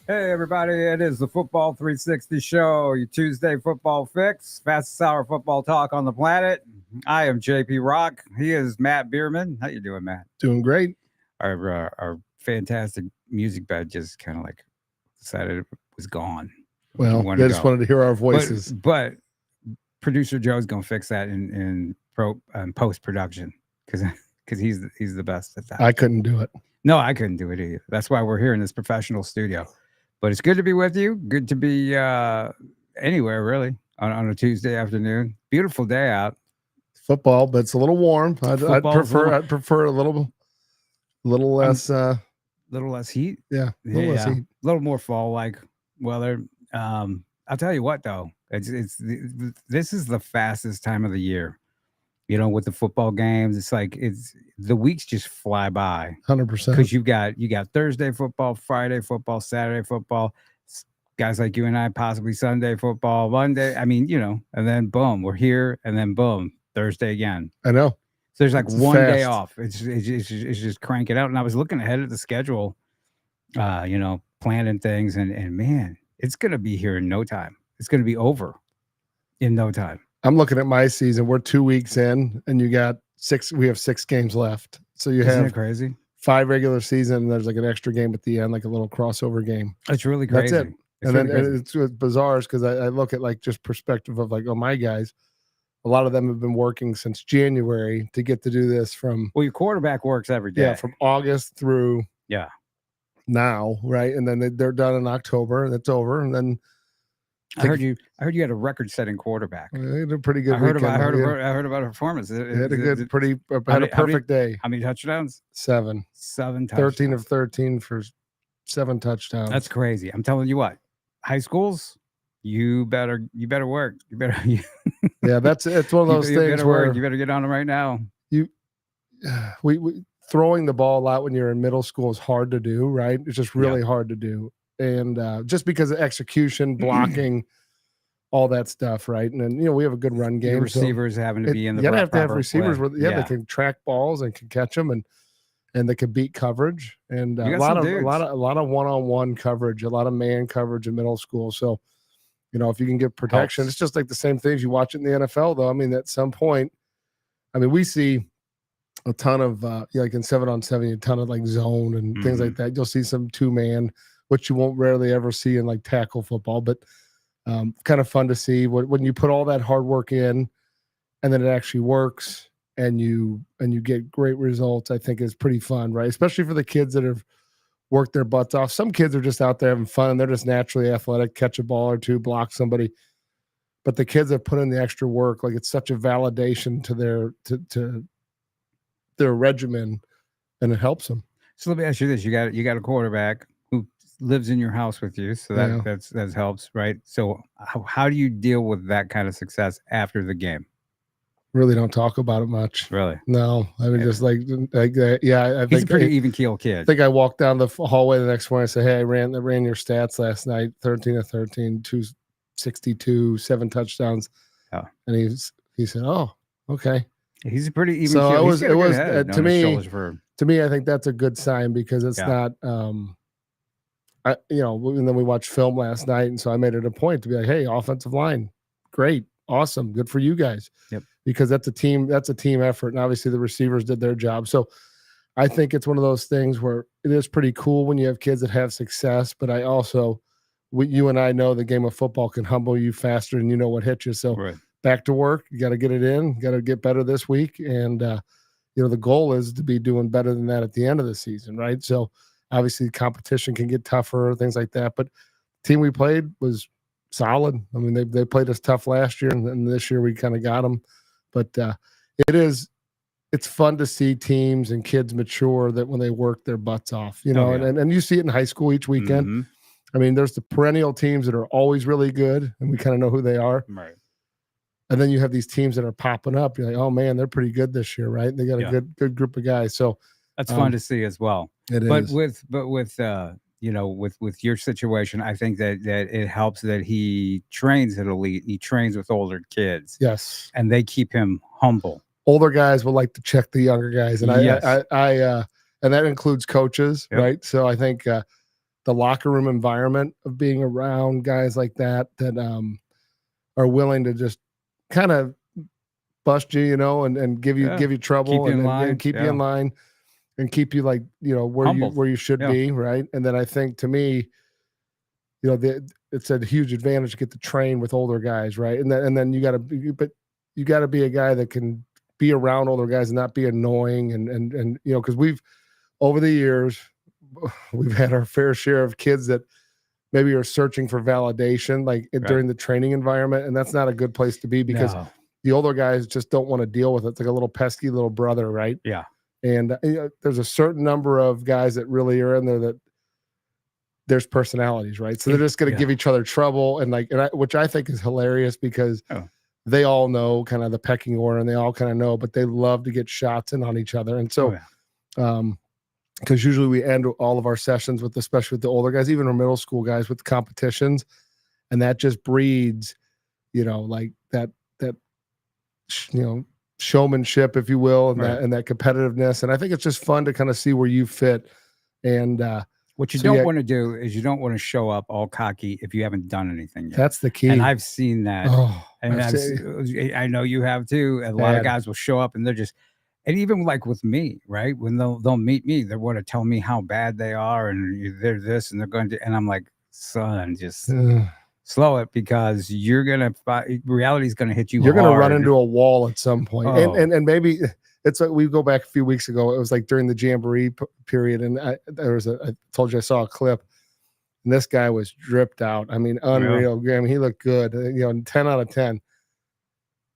Hey, everybody, it is the Football 360 Show, your Tuesday football fix, fastest hour football talk on the planet. I am JP Rock. He is Matt Bierman. How you doing, Matt? Doing great. Our fantastic music bed just kind of like decided it was gone. Well, Wanted they to just go. wanted to hear our But voices. but producer Joe's gonna fix that in post production because he's the best at that. I couldn't do it. No, I couldn't do it either. That's why we're here in this professional studio. But it's good to be with you. Good to be anywhere really on a Tuesday afternoon. Beautiful day out. Football, but it's a little warm. Football's a little- I'd prefer a little less. Little less heat. Yeah, a little less heat. A little more fall like weather. I'll tell you what though, this is the fastest time of the year. You know, with the football games, it's like the weeks just fly by 100%. because you got Thursday football, Friday football, Saturday football, guys like you and I, possibly Sunday football, Monday. I mean, and then boom, we're here, and then boom, Thursday again. I know. So there's like It's one day fast. off. It's just crank it out. And I was looking ahead at the schedule, planning things, and man, it's gonna be here in no time. It's gonna be over in no time. I'm looking at my season. We're 2 weeks in, and you got six. We have 6 games left. So you Isn't have it crazy? 5 regular season, and there's like an extra game at the end, like a little crossover game. It's really crazy. That's it. It's And really then crazy. it's bizarre because I look at like just perspective of like, oh, my guys, a lot of them have been working since January to get to do this from Well, your quarterback works every day. from August through Yeah. now, right? And then they're done in October, and it's over. And then I heard you had a record-setting quarterback. they had a pretty good I heard weekend. about Yeah. I heard about a performance. They had a good, How had many- a perfect day. How many touchdowns? 7, 7 touchdowns. 13 of 13 for 7 touchdowns. That's crazy. I'm telling you what. High schools, you better work. You better yeah. It's one of those you things better where work. You better get on them right now. we throwing the ball out when you're in middle school is hard to do, right? It's just really hard to do, and just because of execution, blocking, all that stuff, right? And then we have a good run game. Your receivers having to be in the you have to have proper receivers play. with they can track balls and can catch them and they can beat coverage and You a got lot some of dudes. a lot of one-on-one coverage, a lot of man coverage in middle school. So if you can get protection, Helps. it's just like the same things you watch in the NFL, though. I mean, at some point, we see a ton of like in 7-on-7, a ton of like zone and things like that. You'll see some 2-man, which you won't rarely ever see in like tackle football, but kind of fun to see when you put all that hard work in and then it actually works and you get great results. I think is pretty fun, right? Especially for the kids that have worked their butts off. Some kids are just out there having fun and they're just naturally athletic, catch a ball or two, block somebody. But the kids that put in the extra work, like it's such a validation to their regimen, and it helps them. So let me ask you this: you got a quarterback who lives in your house with you, so that helps, right? So how do you deal with that kind of success after the game? Really don't talk about it much. Really? No, just like yeah. I He's a think pretty even keel kid. I think I walked down the hallway the next morning. I said, "Hey, I ran your stats last night: 13 of 13, 262, 7 touchdowns." Oh. And he said, "Oh, okay." He's a pretty even So keel. it was to me. To me, I think that's a good sign because it's not. And then we watched film last night, and so I made it a point to be like, "Hey, offensive line, great, awesome, good for you guys." Yep. Because that's a team effort, and obviously the receivers did their job. So I think it's one of those things where it is pretty cool when you have kids that have success. But I also, you and I know the game of football can humble you faster than you know what hits you. So back to work, you got to get it in, got to get better this week, and the goal is to be doing better than that at the end of the season, right? So obviously competition can get tougher, things like that. But the team we played was solid. I mean, they played us tough last year, and this year we kind of got them. But it's fun to see teams and kids mature that when they work their butts off, and you see it in high school each weekend. Mm-hmm. I mean, there's the perennial teams that are always really good, and we kind of know who they are. Right. And then you have these teams that are popping up. You're like, oh man, they're pretty good this year, right? They got a good group of guys. So that's fun to see as well. It but is. with your situation, I think that it helps that he trains at elite. He trains with older kids. Yes, and they keep him humble. Older guys will like to check the younger guys, and I and that includes coaches, right? So I think the locker room environment of being around guys like that are willing to just kind of bust you, and give you trouble, Keep you in and line. keep you in line, and keep you like Humbled. where you should Yeah. be, right? And then I think, to me, it's a huge advantage to get to train with older guys, right? And then you got to be a guy that can be around older guys and not be annoying, and because we've, over the years, we've had our fair share of kids that maybe are searching for validation, like during the training environment, and that's not a good place to be, because the older guys just don't want to deal with it. It's like a little pesky little brother, right? Yeah. And there's a certain number of guys that really are in there that there's personalities, right? So they're just going to give each other trouble, and which I think is hilarious, because they all know kind of the pecking order, and they all kind of know, but they love to get shots in on each other. And so, because usually we end all of our sessions with, especially with the older guys, even our middle school guys, with competitions, and that just breeds, like that showmanship, if you will, and that competitiveness. And I think it's just fun to kind of see where you fit. And what you don't want to do is you don't want to show up all cocky if you haven't done anything yet. That's the key. And I've seen that. And I know you have too. And a lot of guys will show up and they're just, and even like with me, right? When they'll meet me, they want to tell me how bad they are, and they're this, and they're going to, and I'm like, son, just slow it, because reality is going to hit you. You're going to run into a wall at some point. And maybe it's like, we go back a few weeks ago. It was like during the Jamboree period, and I told you I saw a clip, and this guy was dripped out. I mean, unreal. I mean, he looked good. 10 out of 10.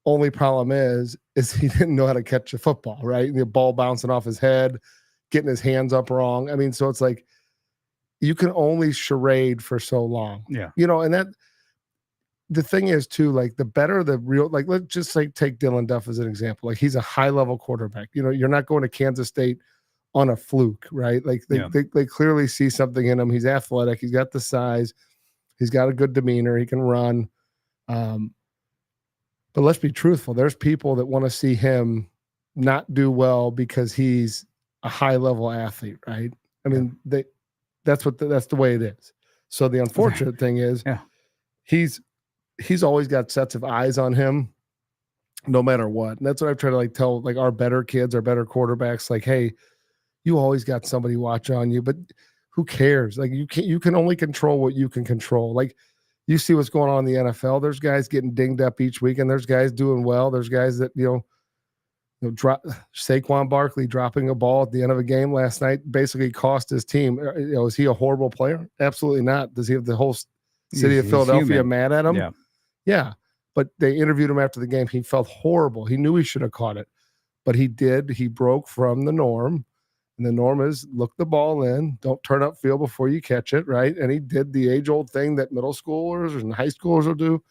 Only problem is he didn't know how to catch a football, right? And the ball bouncing off his head, getting his hands up wrong. I mean, so it's like, you can only charade for so long. Yeah. And that, the thing is too, like, the better the real, like, let's just like take Dylan Duff as an example. Like, he's a high level quarterback. You're not going to Kansas State on a fluke, right? Like they clearly see something in him. He's athletic. He's got the size. He's got a good demeanor. He can run. But let's be truthful. There's people that want to see him not do well because he's a high level athlete, right? I mean, that's the way it is. So the unfortunate thing is, he's always got sets of eyes on him, no matter what. And that's what I've tried to tell our better kids, our better quarterbacks, like, hey, you always got somebody watching on you, but who cares? Like, you can only control what you can control. Like, you see what's going on in the NFL. There's guys getting dinged up each week, and there's guys doing well. There's guys that, drop Saquon Barkley dropping a ball at the end of a game last night basically cost his team. Is he a horrible player? Absolutely not. Does he have the whole city of Philadelphia mad at him? Yeah. But they interviewed him after the game. He felt horrible. He knew he should have caught it, but he did. He broke from the norm. And the norm is look the ball in, don't turn up field before you catch it, right? And he did the age-old thing that middle schoolers and high schoolers will do,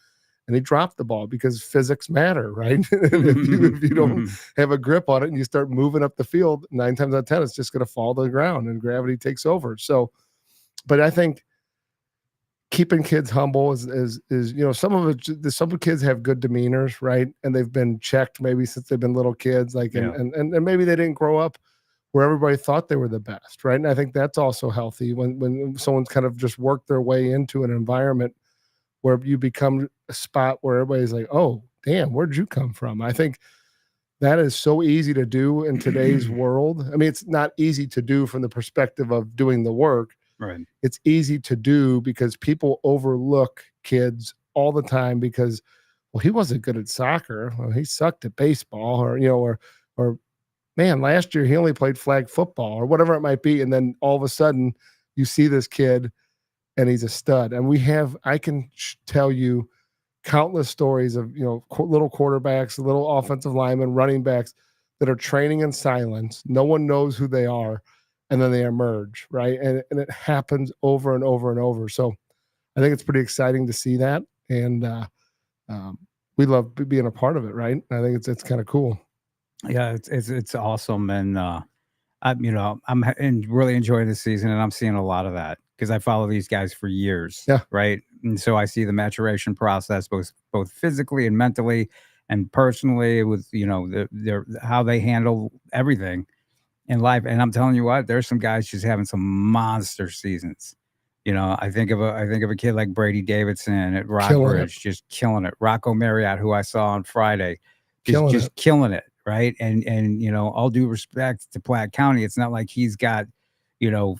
and he dropped the ball because physics matter, right? if you don't have a grip on it and you start moving up the field, 9 times out of 10, it's just going to fall to the ground and gravity takes over. So, but I think keeping kids humble is some kids have good demeanors, right? And they've been checked maybe since they've been little kids, and maybe they didn't grow up where everybody thought they were the best, right? And I think that's also healthy when someone's kind of just worked their way into an environment where you become a spot where everybody's like, oh, damn, where'd you come from? I think that is so easy to do in today's world. I mean, it's not easy to do from the perspective of doing the work. Right. It's easy to do because people overlook kids all the time because, well, he wasn't good at soccer. Well, he sucked at baseball, or man, last year he only played flag football, or whatever it might be. And then all of a sudden you see this kid and he's a stud. And I can tell you countless stories of, little quarterbacks, little offensive linemen, running backs that are training in silence. No one knows who they are. And then they emerge, right? And it happens over and over and over. So I think it's pretty exciting to see that. And we love being a part of it, right? I think it's kind of cool. Yeah, it's awesome, and I'm really enjoying this season, and I'm seeing a lot of that because I follow these guys for years, right? And so I see the maturation process, both physically and mentally, and personally, with their how they handle everything in life. And I'm telling you what, there's some guys just having some monster seasons, I think of a kid like Brady Davidson at Killing it. Rockbridge, just killing it. Rocco Marriott, who I saw on Friday, Killing just it. killing it, right? And all due respect to Platte County, it's not like he's got, you know,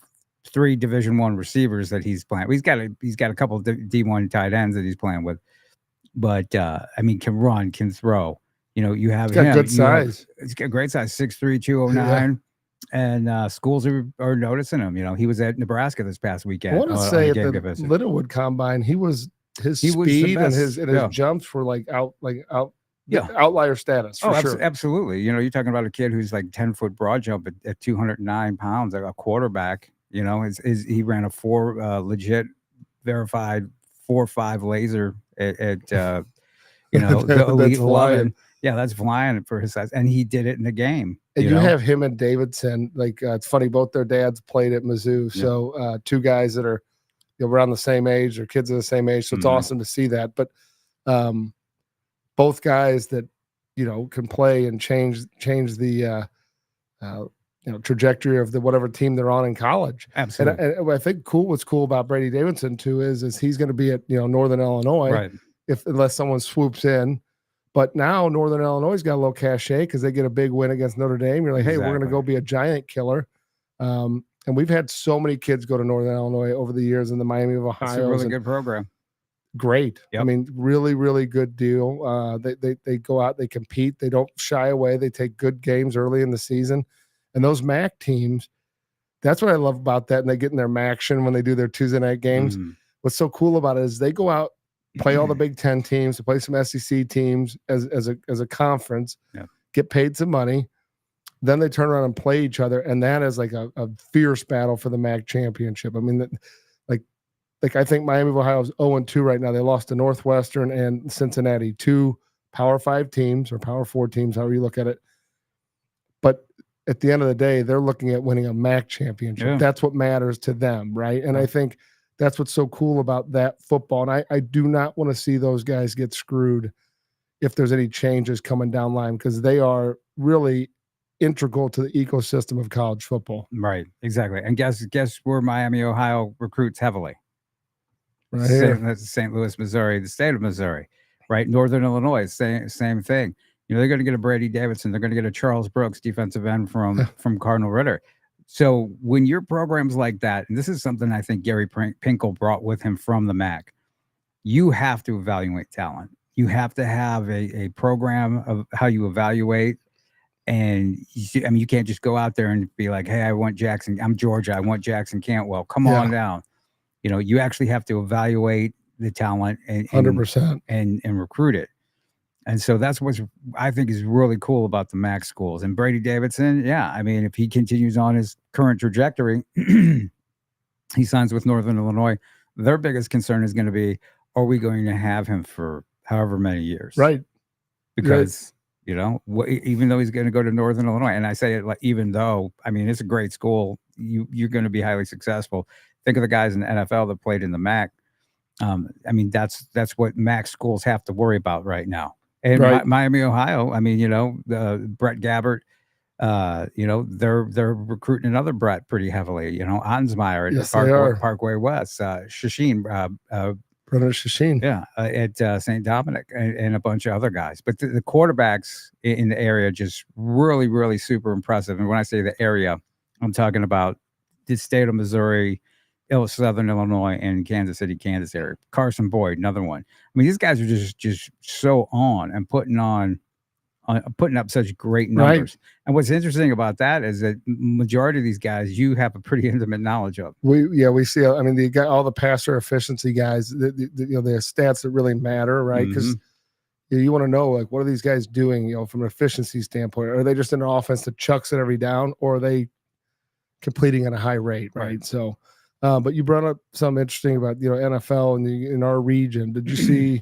3 Division One receivers that he's playing. He's got a couple of D1 tight ends that he's playing with, but I mean, can run, can throw. You have He's got him. good size. He's got great size, 6'3", Yeah. 209. And schools are noticing him. He was at Nebraska this past I weekend want to on say a at game the visit. Littlewood Combine, his He was the speed and best. his Yeah. jumps were out Yeah. outlier status for sure. Absolutely. You're talking about a kid who's like 10-foot broad jump at 209 pounds, like a quarterback. He ran a 4 legit verified 4.5 laser at the Elite 11. Yeah, that's flying for his size, and he did it in the game. And you have him and Davidson. Like it's funny, both their dads played at Mizzou, Yeah. so 2 guys that are around the same age, or kids of the same age. So it's awesome to see that. But both guys that can play and change the trajectory of the whatever team they're on in college. Absolutely. And I think what's cool about Brady Davidson too is he's going to be at Northern Illinois, right. unless someone swoops in. But now Northern Illinois got a little cachet because they get a big win against Notre Dame. You're like, hey, we're going to go be a giant killer. And we've had so many kids go to Northern Illinois over the years in the Miami of Ohio. It's a really good program. Great. Yep. I mean, really, really good deal. They go out, they compete, they don't shy away. They take good games early in the season. And those MAC teams, that's what I love about that. And they get in their MACtion when they do their Tuesday night games. What's so cool about it is they go out, play all the Big Ten teams, to play some SEC teams as a conference, get paid some money. Then they turn around and play each other, and that is like a fierce battle for the MAC championship. I mean, like I think Miami of Ohio is 0-2 right now. They lost to Northwestern and Cincinnati, 2 Power 5 teams or Power 4 teams, however you look at it. But at the end of the day, they're looking at winning a MAC championship. Yeah. That's what matters to them, right? And I think that's what's so cool about that football. And I do not want to see those guys get screwed if there's any changes coming down line, because they are really integral to the ecosystem of college football. Right, exactly. And guess where Miami, Ohio recruits heavily? Right here. That's St. Louis, Missouri, the state of Missouri, right? Northern Illinois, same thing. They're going to get a Brady Davidson. They're going to get a Charles Brooks, defensive end from Cardinal Ritter. So when your programs like that, and this is something I think Gary Pinkel brought with him from the MAC, you have to evaluate talent. You have to have a program of how you evaluate. And you can't just go out there and be like, hey, I want Jackson. I'm Georgia. I want Jackson Cantwell. Come on down. You actually have to evaluate the talent and 100% and recruit it. And so that's what I think is really cool about the MAC schools. And Brady Davidson, I mean, if he continues on his current trajectory, he signs with Northern Illinois. Their biggest concern is going to be, are we going to have him for however many years? Right. Because, even though he's going to go to Northern Illinois, and I say it like, even though, I mean, it's a great school, you're going to be highly successful. Think of the guys in the NFL that played in the MAC. I mean, that's what MAC schools have to worry about right now. And Miami, Ohio, I mean, Brett Gabbert, they're recruiting another Brett pretty heavily. Onsmeyer at Parkway West, Shasheen, Brennan Shasheen, at St. Dominic, and a bunch of other guys. But the quarterbacks in the area just really, really super impressive. And when I say the area, I'm talking about the state of Missouri, Southern Illinois, and Kansas City, Kansas area. Carson Boyd, another one. I mean, these guys are just so on and putting up such great numbers. Right. And what's interesting about that is that majority of these guys you have a pretty intimate knowledge of. We see. I mean, all the passer efficiency guys. The stats that really matter, right? Because you want to know, like, what are these guys doing? From an efficiency standpoint, are they just in an offense that chucks it every down, or are they completing at a high rate, right? So. But you brought up something interesting about NFL in our region. Did you see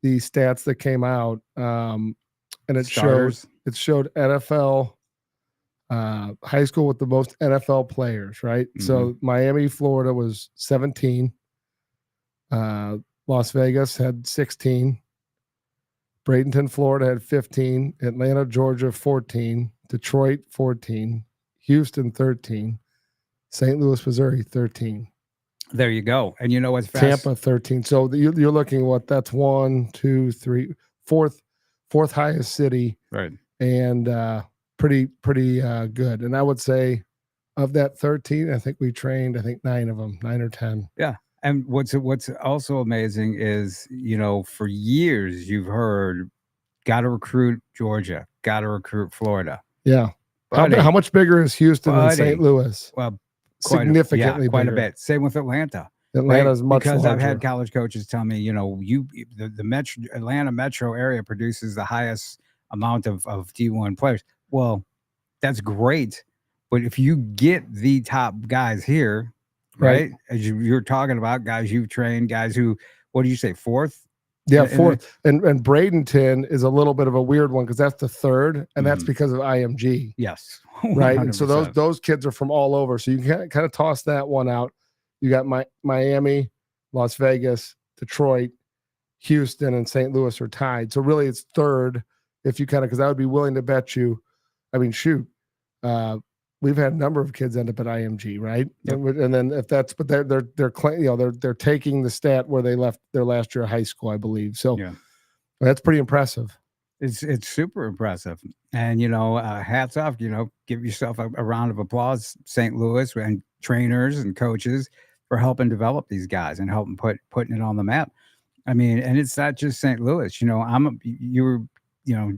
the stats that came out? And it showed NFL high school with the most NFL players, right? So Miami, Florida was 17. Las Vegas had 16. Bradenton, Florida had 15. Atlanta, Georgia, 14. Detroit, 14. Houston, 13. St. Louis, Missouri, 13. There you go. And you know what's fast? Tampa 13. So you're looking what? That's 1, 2, 3, fourth highest city, Right. and pretty good. And I would say of that 13, I think we trained 9 of them, 9 or 10. Yeah. And what's also amazing is, you know, for years you've heard, got to recruit Georgia, got to recruit Florida. Yeah. How much bigger is Houston than St. Louis? Well, significantly quite bigger. A bit. Same with Atlanta. Atlanta's much because larger. I've had college coaches tell me, you know, the Atlanta metro area produces the highest amount of D1 players. Well, that's great, but if you get the top guys here, right? As you're talking about guys you've trained, guys who, what do you say, fourth? Yeah, fourth. And Bradenton is a little bit of a weird one because that's the third, and that's because of IMG. Yes. Right. And so those kids are from all over. So you can kind of toss that one out. You got Miami, Las Vegas, Detroit, Houston, and St. Louis are tied. So really it's third if you kind of, because I would be willing to bet you, I mean, shoot, we've had a number of kids end up at IMG, right? Yep. And then if that's, but they're taking the stat where they left their last year of high school, I believe. So that's pretty impressive. It's super impressive. And, you know, hats off, you know, give yourself a round of applause, St. Louis and trainers and coaches for helping develop these guys and helping putting it on the map. I mean, and it's not just St. Louis, you know, you were, you know,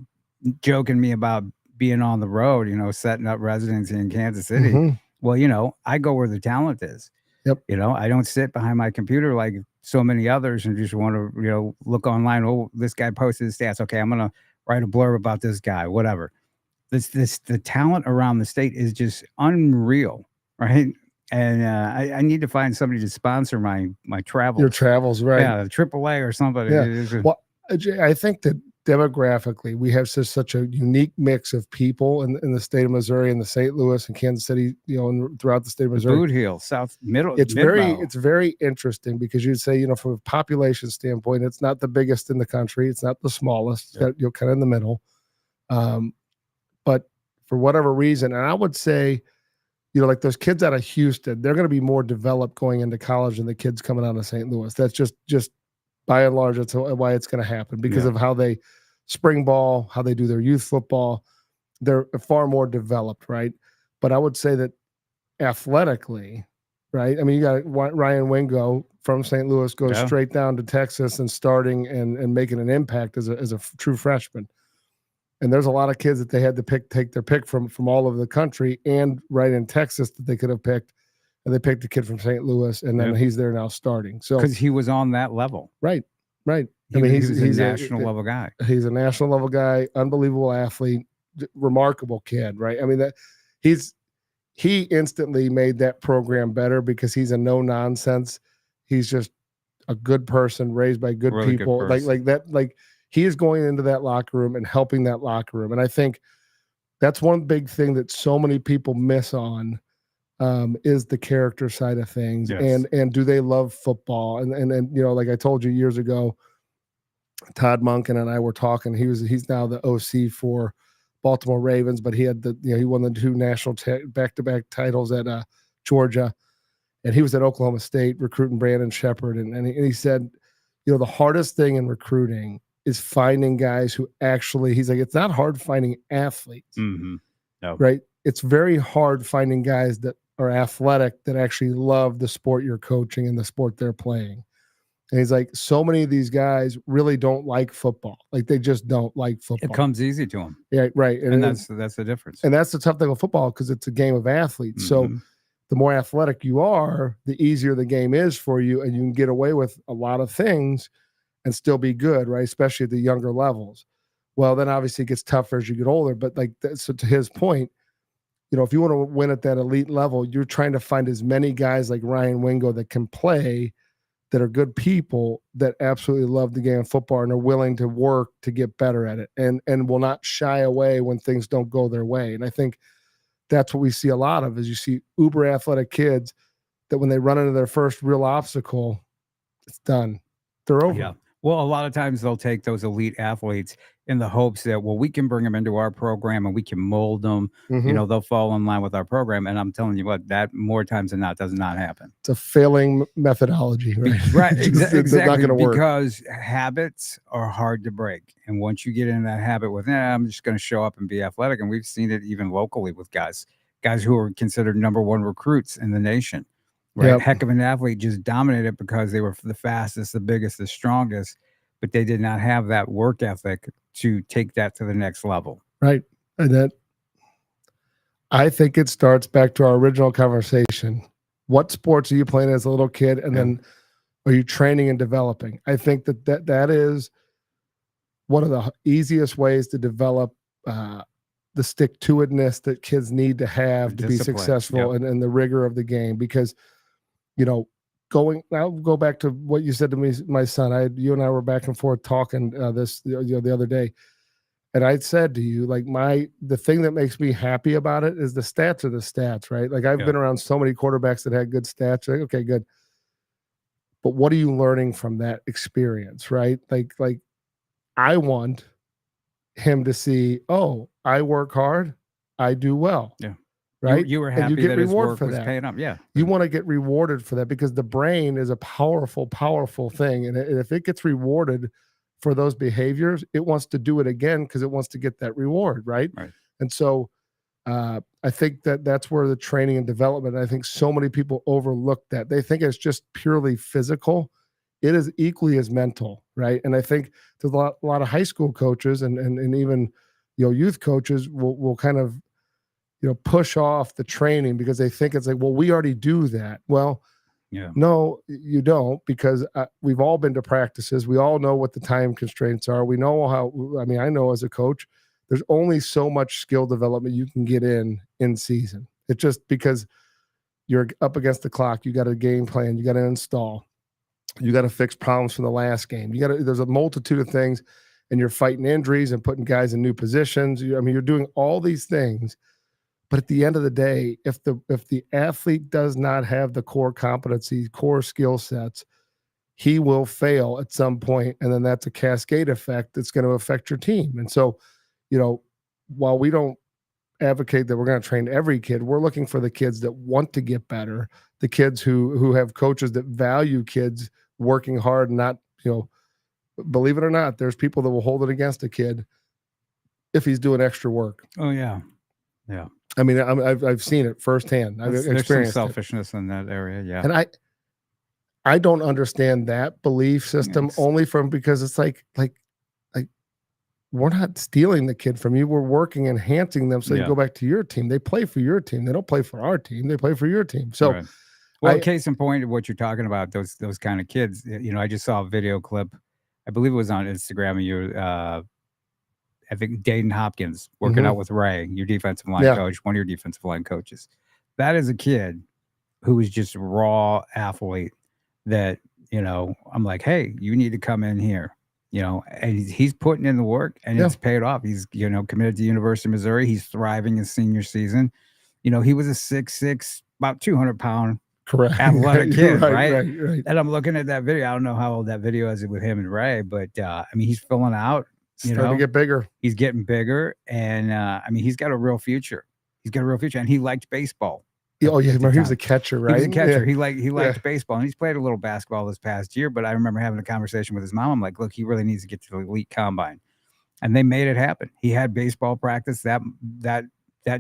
joking me about being on the road, you know, setting up residency in Kansas City. Mm-hmm. Well, you know, I go where the talent is. Yep. You know, I don't sit behind my computer like so many others and just want to, you know, look online. Oh, this guy posted his stats. Okay, I'm going to write a blurb about this guy, whatever. The talent around the state is just unreal, right? And I need to find somebody to sponsor my travels. Your travels, right? Yeah, AAA or somebody. Yeah. Well, I think that demographically, we have such a unique mix of people in the state of Missouri and the St. Louis and Kansas City, you know, and throughout the state of Missouri. Boot Heel, South Middle. It's very interesting because you'd say, you know, from a population standpoint, it's not the biggest in the country. It's not the smallest. It's got, kind of in the middle. But for whatever reason, and I would say, you know, like those kids out of Houston, they're going to be more developed going into college than the kids coming out of St. Louis. That's just by and large, that's why it's going to happen because of how they spring ball, how they do their youth football. They're far more developed, right? But I would say that athletically, right? I mean, you got Ryan Wingo from St. Louis goes straight down to Texas and starting and making an impact as a true freshman. And there's a lot of kids that they had to take their pick from all over the country and right in Texas that they could have picked. And they picked a kid from St. Louis, and then he's there now starting. So because he was on that level, right. I mean, he's a national level guy. He's a national level guy, unbelievable athlete, remarkable kid, right? I mean, he instantly made that program better because he's a no nonsense. He's just a good person raised by good people, like that. Like he is going into that locker room and helping that locker room, and I think that's one big thing that so many people miss on. Is the character side of things, and do they love football? And you know, like I told you years ago, Todd Monken and I were talking. He's now the OC for Baltimore Ravens, but he had he won the 2 national back-to-back titles at Georgia, and he was at Oklahoma State recruiting Brandon Shepard, and he said, you know, the hardest thing in recruiting is finding guys who actually. He's like, it's not hard finding athletes, right? It's very hard finding guys that are athletic that actually love the sport you're coaching and the sport they're playing. And he's like, so many of these guys really don't like football. Like they just don't like football. It comes easy to them. Yeah, right. And that's the difference. And that's the tough thing with football because it's a game of athletes. So the more athletic you are, the easier the game is for you, and you can get away with a lot of things and still be good, right? Especially at the younger levels. Well, then obviously it gets tougher as you get older. But like, so to his point, you know, if you want to win at that elite level, you're trying to find as many guys like Ryan Wingo that can play, that are good people, that absolutely love the game of football and are willing to work to get better at it and will not shy away when things don't go their way. And I think that's what we see a lot of is you see uber athletic kids that when they run into their first real obstacle, it's done. They're over. Yeah. Well, a lot of times they'll take those elite athletes in the hopes that, well, we can bring them into our program and we can mold them. Hmm. They'll fall in line with our program. And I'm telling you what, that more times than not does not happen. It's a failing methodology, right? Right, It's not exactly. going to work. Because habits are hard to break, and once you get in that habit with, I'm just going to show up and be athletic, and we've seen it even locally with guys who are considered number one recruits in the nation. Right, Yep. heck of an athlete, just dominated because they were the fastest, the biggest, the strongest, but they did not have that work ethic to take that to the next level. Right, and that I think it starts back to our original conversation. What sports are you playing as a little kid, and then are you training and developing? I think that is one of the easiest ways to develop the stick-to-itness that kids need to have to be successful in the rigor of the game. Because, I'll go back to what you said to me, my son. You and I were back and forth talking the other day. And I said to you, like, the thing that makes me happy about it is the stats are the stats, right? Like, I've been around so many quarterbacks that had good stats. Like, okay, good. But what are you learning from that experience, right? Like I want him to see, oh, I work hard, I do well. Yeah. Right. You were happy and you get that his reward work for was that. paying up. Yeah. You want to get rewarded for that, because the brain is a powerful, powerful thing. And if it gets rewarded for those behaviors, it wants to do it again because it wants to get that reward. Right. And so I think that's where the training and development, I think so many people overlook that. They think it's just purely physical. It is equally as mental. Right. And I think there's a lot of high school coaches and even, youth coaches will kind of, push off the training because they think it's like, well, we already do that. Well, no, you don't, because we've all been to practices. We all know what the time constraints are. We know I know as a coach, there's only so much skill development you can get in season. It's just because you're up against the clock. You got a game plan. You got to install. You got to fix problems from the last game. There's a multitude of things, and you're fighting injuries and putting guys in new positions. You're doing all these things. But at the end of the day, if the athlete does not have the core competencies, core skill sets, he will fail at some point, and then that's a cascade effect that's going to affect your team. And so, while we don't advocate that we're going to train every kid, we're looking for the kids that want to get better, the kids who have coaches that value kids working hard, and not, believe it or not, there's people that will hold it against a kid if he's doing extra work. Oh yeah. Yeah. I mean, I've seen it firsthand. I've experienced there's some selfishness in that area. Yeah. And I don't understand that belief system only because it's like we're not stealing the kid from you. We're working, enhancing them so you go back to your team. They play for your team. They don't play for our team. They play for your team. So, right. Well, case in point of what you're talking about, those kind of kids, I just saw a video clip. I believe it was on Instagram of you, I think Dayton Hopkins working out with Ray, your defensive line coach, one of your defensive line coaches. That is a kid who is just a raw athlete that, I'm like, hey, you need to come in here, and he's putting in the work, and it's paid off. He's, committed to the University of Missouri. He's thriving his senior season. He was a 6'6", about 200-pound athletic kid, right? And I'm looking at that video. I don't know how old that video is with him and Ray, but he's filling out. Starting to get bigger. He's getting bigger, and he's got a real future. And he liked baseball. Oh yeah, he was a catcher, right? He was a catcher. He liked baseball, and he's played a little basketball this past year. But I remember having a conversation with his mom. I'm like, look, he really needs to get to the elite combine, and they made it happen. He had baseball practice that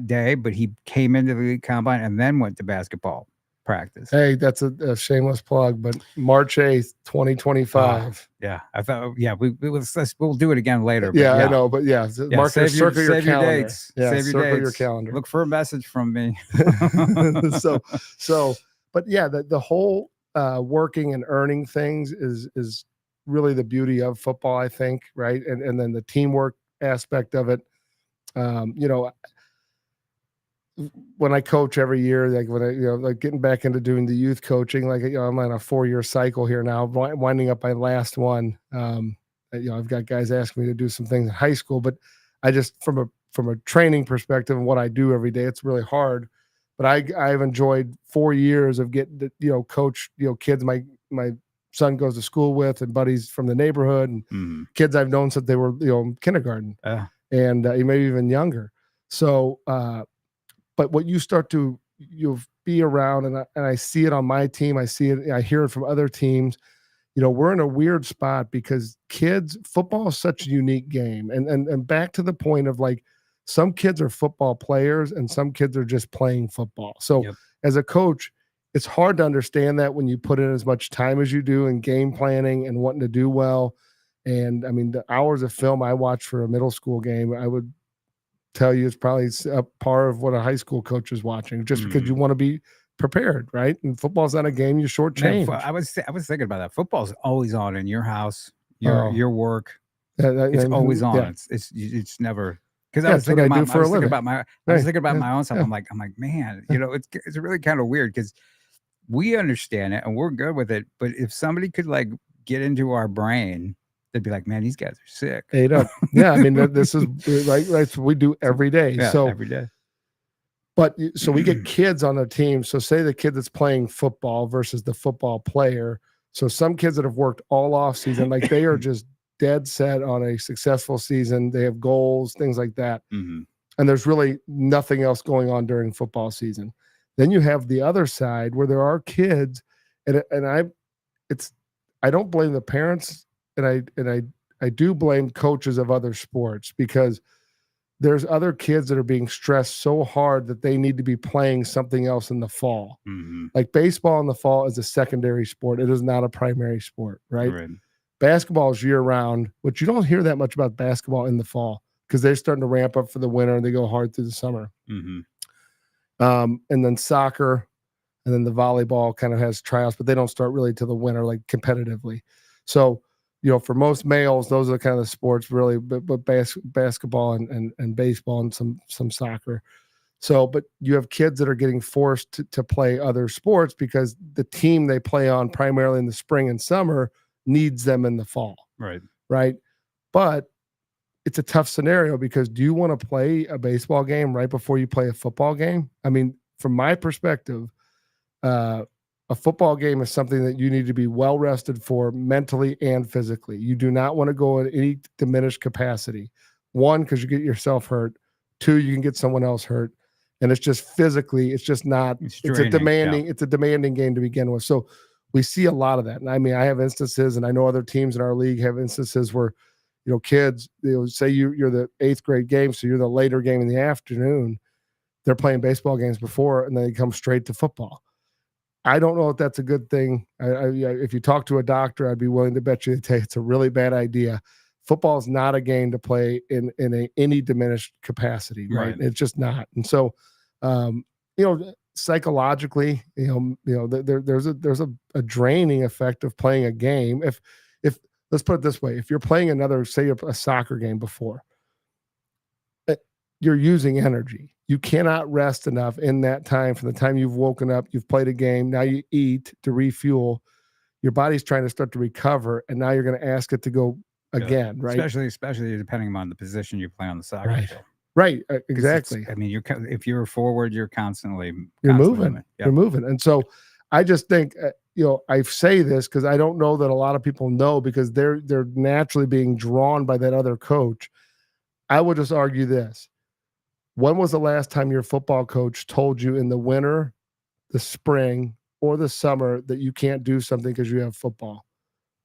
day, but he came into the elite combine and then went to basketball practice. Hey, that's a shameless plug, but March 8th, 2025. Yeah, I thought. Yeah, we'll do it again later. Yeah, I know, but mark circle your calendar. Dates. Yeah, save your dates. Your calendar. Look for a message from me. But yeah, the whole working and earning things is really the beauty of football, I think, right? And then the teamwork aspect of it. When I coach every year, like when I, getting back into doing the youth coaching, I'm on a 4-year cycle here now, winding up my last one. I've got guys asking me to do some things in high school, but I just, from a training perspective and what I do every day, it's really hard. But I've enjoyed 4 years of getting to, coach, kids my son goes to school with, and buddies from the neighborhood, and kids I've known since they were, kindergarten, and maybe even younger. So, but what you start to you'll be around, and I see it on my team. I see it. I hear it from other teams. We're in a weird spot because football is such a unique game, and back to the point of like, some kids are football players and some kids are just playing football. So as a coach, it's hard to understand that when you put in as much time as you do in game planning and wanting to do well. And I mean, the hours of film I watch for a middle school game, I would tell you it's probably a par of what a high school coach is watching, just because you want to be prepared, right? And football's not a game you shortchange. I was thinking about that. Football's always on in your house, your work. It's always on. Yeah. It's never, because I was thinking about my own stuff. Yeah. I'm like, man, it's really kind of weird because we understand it and we're good with it. But if somebody could like get into our brain, they'd be like, man, these guys are sick. Ate up. Yeah, I mean, this is like what we do every day. Yeah, so every day. But so we get kids on a team. So say the kid that's playing football versus the football player. So some kids that have worked all off season, like they are just dead set on a successful season. They have goals, things like that. And there's really nothing else going on during football season. Then you have the other side where there are kids, and I don't blame the parents, and I do blame coaches of other sports, because there's other kids that are being stressed so hard that they need to be playing something else in the fall. Like baseball in the fall is a secondary sport. It is not a primary sport, right? Basketball is year round, but you don't hear that much about basketball in the fall because they're starting to ramp up for the winter and they go hard through the summer. And then soccer, and then the volleyball kind of has tryouts, but they don't start really till the winter, like competitively. So, for most males, those are kind of the sports really, but basketball and baseball and some soccer. So, but you have kids that are getting forced to play other sports because the team they play on primarily in the spring and summer needs them in the fall. Right. But it's a tough scenario because do you want to play a baseball game right before you play a football game? I mean, from my perspective, a football game is something that you need to be well rested for mentally and physically. You do not want to go at any diminished capacity. One, because you get yourself hurt. Two, you can get someone else hurt. And it's just physically, it's just not, it's a demanding game to begin with. So we see a lot of that. And I mean, I have instances, and I know other teams in our league have instances where, kids, say you're the 8th grade game, so you're the later game in the afternoon. They're playing baseball games before, and then they come straight to football. I don't know if that's a good thing. If you talk to a doctor, I'd be willing to bet you it's a really bad idea. Football is not a game to play in any diminished capacity, right? It's just not. And so, psychologically, there's a draining effect of playing a game. If let's put it this way, if you're playing another, say a soccer game before, you're using energy. You cannot rest enough in that time from the time you've woken up, you've played a game, now you eat to refuel. Your body's trying to start to recover, and now you're going to ask it to go again, right? Especially depending on the position you play on the soccer field. Right, exactly. I mean, if you're forward, you're constantly moving. You're moving. And so I just think, I say this because I don't know that a lot of people know, because they're naturally being drawn by that other coach. I would just argue this. When was the last time your football coach told you in the winter, the spring, or the summer that you can't do something because you have football?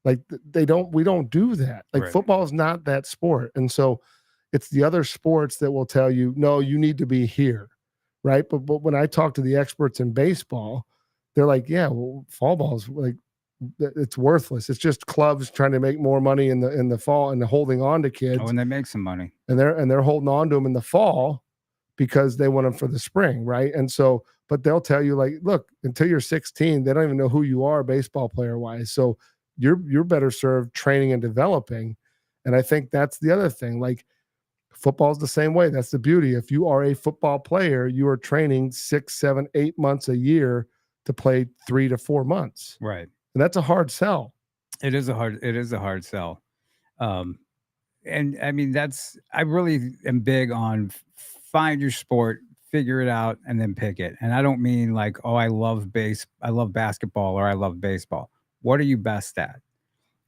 Like we don't do that. Like football is not that sport. And so it's the other sports that will tell you, no, you need to be here. Right. But when I talk to the experts in baseball, they're like, yeah, well, fall ball is like, it's worthless. It's just clubs trying to make more money in the fall and holding on to kids. Oh, and they make some money. And they're holding on to them in the fall because they want them for the spring, right? And so, but they'll tell you, like, look, until you're 16, they don't even know who you are baseball player wise. So you're better served training and developing. And I think that's the other thing. Like, football's the same way. That's the beauty. If you are a football player, you are training 6, 7, 8 months a year to play 3 to 4 months. Right. And that's a hard sell. It is a hard sell. And I mean, I really am big on find your sport, figure it out, and then pick it. And I don't mean like, oh, I love basketball or I love baseball. What are you best at?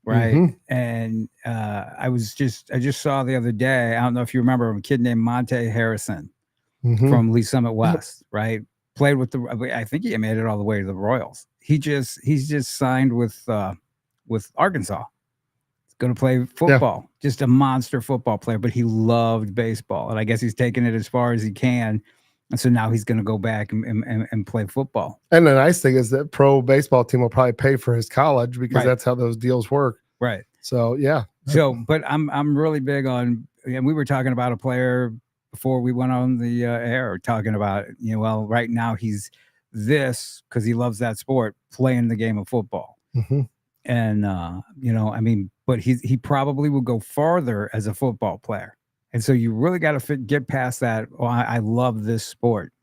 Right. Mhm. And I just saw the other day, I don't know if you remember a kid named Monte Harrison Mhm. from Lee Summit Yep. West, right? Played with I think he made it all the way to the Royals. He's just signed with Arkansas. He's going to play Yeah. football, just a monster football player, but he loved baseball. And I guess he's taken it as far as he can. And so now he's going to go back and play football. And the nice thing is that pro baseball team will probably pay for his college because Right. that's how those deals work. Right. So yeah. So, but I'm really big on, and we were talking about a player before we went on the air, talking about, well, right now he's this because he loves that sport, playing the game of football. Mhm. And I mean, but he probably will go farther as a football player. And so you really got to get past that. Oh, I love this sport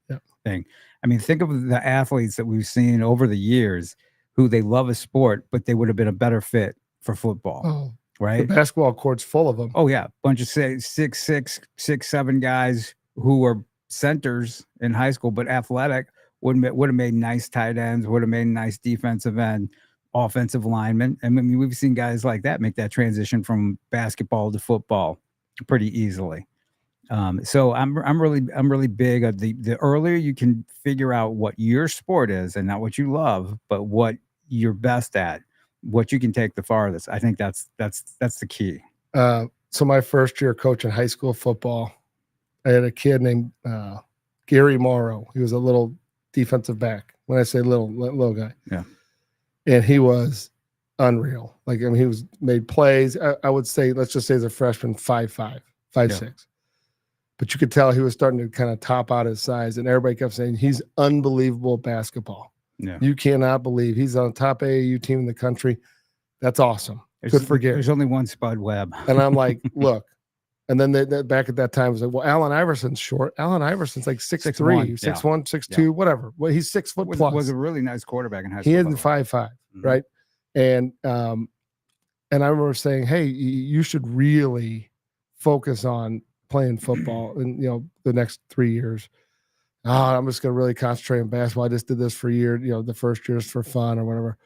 thing. I mean, think of the athletes that we've seen over the years who they love a sport, but they would have been a better fit for football. Oh, the right? basketball court's full of them. Oh yeah, bunch of 6'7" guys who were centers in high school, but athletic, would have made nice tight ends, would have made nice defensive end, offensive linemen. I mean, we've seen guys like that make that transition from basketball to football pretty easily. So I'm really big at the earlier you can figure out what your sport is and not what you love, but what you're best at, what you can take the farthest. I think that's the key. So my first year coaching high school football, I had a kid named Gary Morrow. He was a little defensive back. When I say little guy, yeah, and he was unreal. Like, I mean, he was made plays. I would say, let's just say as a freshman, 5'5", 5'6". But you could tell he was starting to kind of top out his size, and everybody kept saying he's unbelievable at basketball. Yeah, you cannot believe he's on the top AAU team in the country. That's awesome. Good for Gary. There's only one Spud Webb, and I'm like, look. And then they back at that time it was like, well, Allen Iverson's short. Allen Iverson's like 6'3", 6'1", 6'2", whatever. Well, he's 6 foot plus. Was a really nice quarterback in high school. He isn't 5'5", right? And I remember saying, hey, you should really focus on playing football and the next 3 years. I'm just going to really concentrate on basketball. I just did this for a year, the first year's for fun or whatever.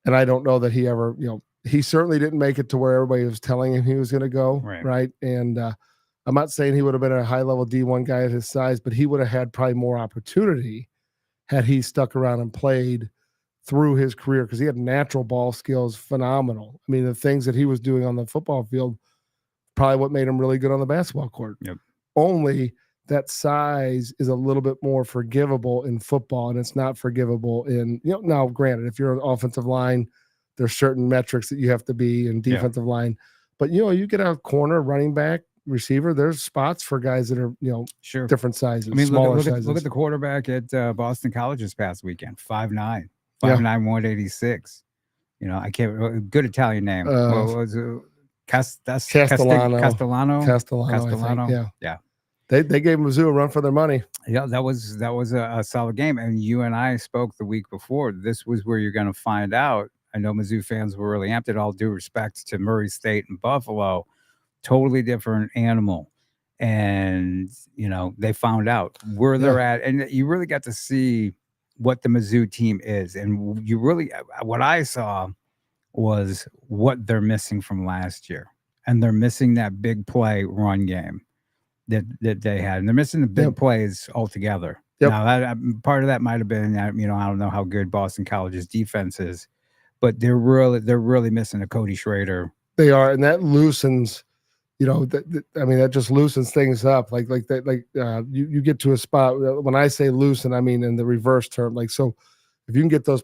And I don't know that he ever, he certainly didn't make it to where everybody was telling him he was going to go. Right. And I'm not saying he would have been a high level D1 guy at his size, but he would have had probably more opportunity had he stuck around and played through his career, because he had natural ball skills, phenomenal. I mean, the things that he was doing on the football field, probably what made him really good on the basketball court. Yep. Only that size is a little bit more forgivable in football, and it's not forgivable in, now granted, if you're an offensive line, there's certain metrics that you have to be in defensive line. But, you get a corner, running back, receiver, there's spots for guys that are, sure, different sizes, I mean, smaller sizes. Look at the quarterback at Boston College this past weekend, 5'9", 186. I can't, good Italian name. What was it? Castellano. Castellano. Yeah. They gave Mizzou a run for their money. Yeah, that was a solid game. And you and I spoke the week before. This was where you're going to find out. I know Mizzou fans were really amped. All due respect to Murray State and Buffalo, totally different animal. And they found out where they're at, and you really got to see what the Mizzou team is. And you really, what I saw was what they're missing from last year, and they're missing that big play run game that they had, and they're missing the big plays altogether. Now, that part of that might have been, I don't know how good Boston College's defense is, but they're really missing a Cody Schrader. They are, and that loosens, that just loosens things up. You get to a spot. When I say loosen, I mean in the reverse term. So if you can get those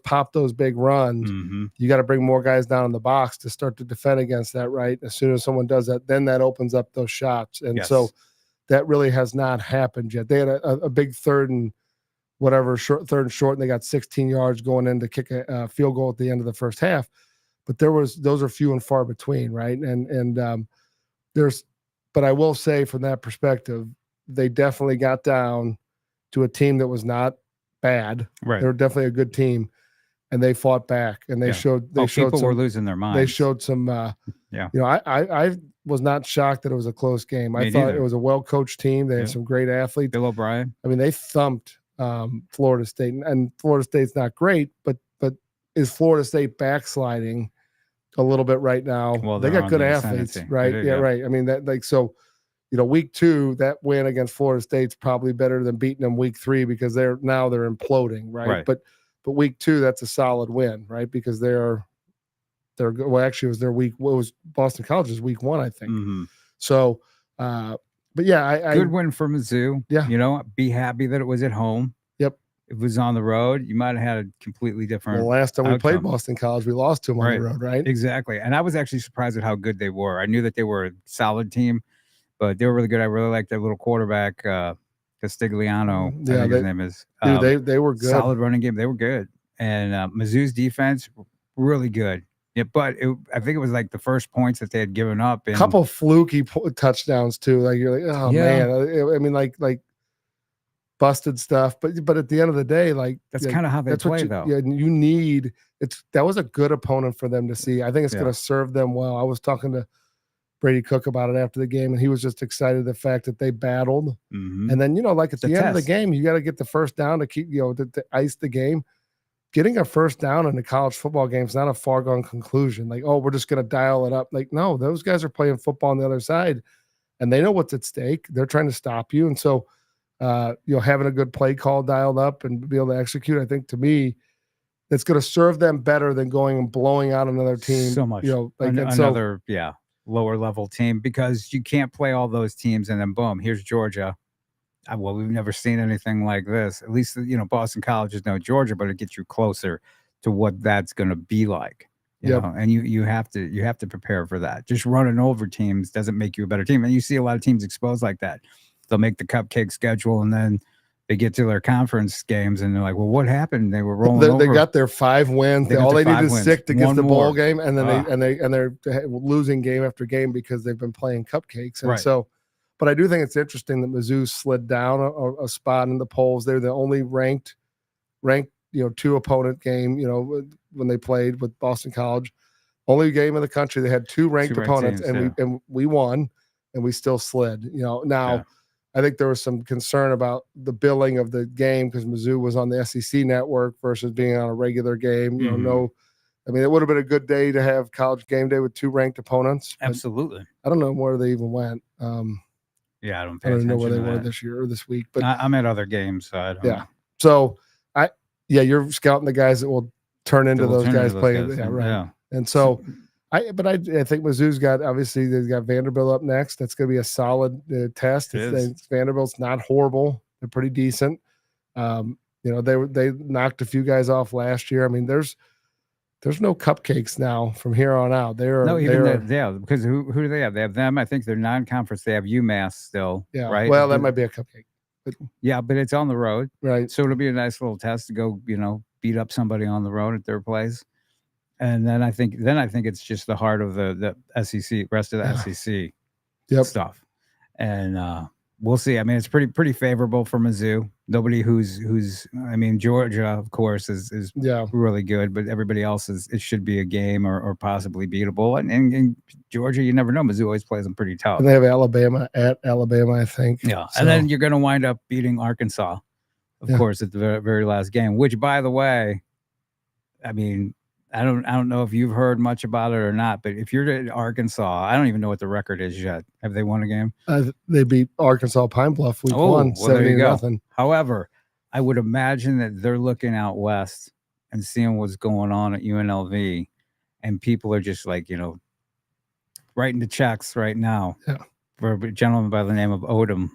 big runs, you got to bring more guys down in the box to start to defend against that, right? As soon as someone does that, then that opens up those shots. And so that really has not happened yet. They had a big third and short, and they got 16 yards going in to kick a field goal at the end of the first half. But those are few and far between, right? But I will say from that perspective, they definitely got down to a team that was not bad. Right. They were definitely a good team, and they fought back, and they showed people were losing their minds. They showed some, I was not shocked that it was a close game. I thought it was a well-coached team. They had some great athletes. Bill O'Brien. I mean, they thumped Florida State, and Florida State's not great, but is Florida State backsliding a little bit right now? Well, They they're got on good the athletes, ascendancy. right? They do, Yeah, yeah. right. I mean, that like so. Week 2, that win against Florida State's probably better than beating them week 3 because they're imploding, right? Right. But week 2, that's a solid win, right? Because they're well, actually, it was their week. What was Boston College's week 1, I think. Mhm. So, but yeah, I Good win for Mizzou. Yeah. You know, be happy that it was at home. Yep. If it was on the road, you might have had a completely different. Well, last time we played outcome. Boston College, we lost to them on Right. the road, right? Exactly. And I was actually surprised at how good they were. I knew that they were a solid team, but they were really good. I really liked their little quarterback, Castigliano. I think his name is. Dude, they were good. Solid running game. They were good. And Mizzou's defense, really good. Yeah, but I think it was like the first points that they had given up. A couple fluky touchdowns too. Like you're like, oh Yeah. man. I mean, like busted stuff. But at the end of the day, like that's kind of how they play, though. Yeah, you need that was a good opponent for them to see. I think it's going to serve them well. I was talking to Brady Cook about it after the game, and he was just excited the fact that they battled. Mhm. And then like at the end of the test. game, you got to get the first down to keep to ice the game. Getting a first down in a college football game is not a foregone conclusion. Like, oh, we're just going to dial it up. Like, no, those guys are playing football on the other side, and they know what's at stake. They're trying to stop you, and so having a good play call dialed up and be able to execute, I think to me, it's going to serve them better than going and blowing out another team. So much. Like another lower level team, because you can't play all those teams and then boom, here's Georgia. Well, we've never seen anything like this. At least, Boston College is no Georgia, but it gets you closer to what that's going to be like. You know, and you have to prepare for that. Just running over teams doesn't make you a better team. And you see a lot of teams exposed like that. They'll make the cupcake schedule, and then they get to their conference games, and they're like, "Well, what happened? They were rolling over. They got their 5 wins. All they need is 6 to get the bowl game, and then they're losing game after game because they've been playing cupcakes. And so, but I do think it's interesting that Mizzou slid down a spot in the polls. They're the only ranked 2 opponent game. When they played with Boston College, only game in the country. They had 2 ranked opponents, teams, and we won, and we still slid. Now. Yeah. I think there was some concern about the billing of the game because Mizzou was on the SEC network versus being on a regular game. I mean, it would have been a good day to have College Game Day with 2 ranked opponents. Absolutely. I don't know where they even went. I don't know where they were this year or this week. But I'm at other games, so I don't know. So you're scouting the guys that will turn into those guys playing. Yeah, right. Yeah. And so. I think Mizzou's obviously they've got Vanderbilt up next. That's going to be a solid test. Vanderbilt's not horrible. They're pretty decent. They knocked a few guys off last year. I mean, there's no cupcakes now from here on out. Because who do they have? They have them. I think they're non-conference. They have UMass still. Yeah. Right. Well, that might be a cupcake. But it's on the road. Right. So it'll be a nice little test to go, beat up somebody on the road at their place. And then I think it's just the heart of the SEC, rest of the SEC stuff. And we'll see. I mean, it's pretty favorable for Mizzou. Nobody who's I mean, Georgia, of course, is really good, but everybody else it should be a game or possibly beatable. And Georgia, you never know. Mizzou always plays them pretty tough. And they have Alabama, I think. Yeah. So. And then you're going to wind up beating Arkansas, of course, at the very, very last game, which, by the way, I mean, I don't know if you've heard much about it or not, but if you're at Arkansas, I don't even know what the record is yet. Have they won a game? They beat Arkansas Pine Bluff week 1, 70-0. However, I would imagine that they're looking out west and seeing what's going on at UNLV, and people are just like, writing the checks right now for a gentleman by the name of Odom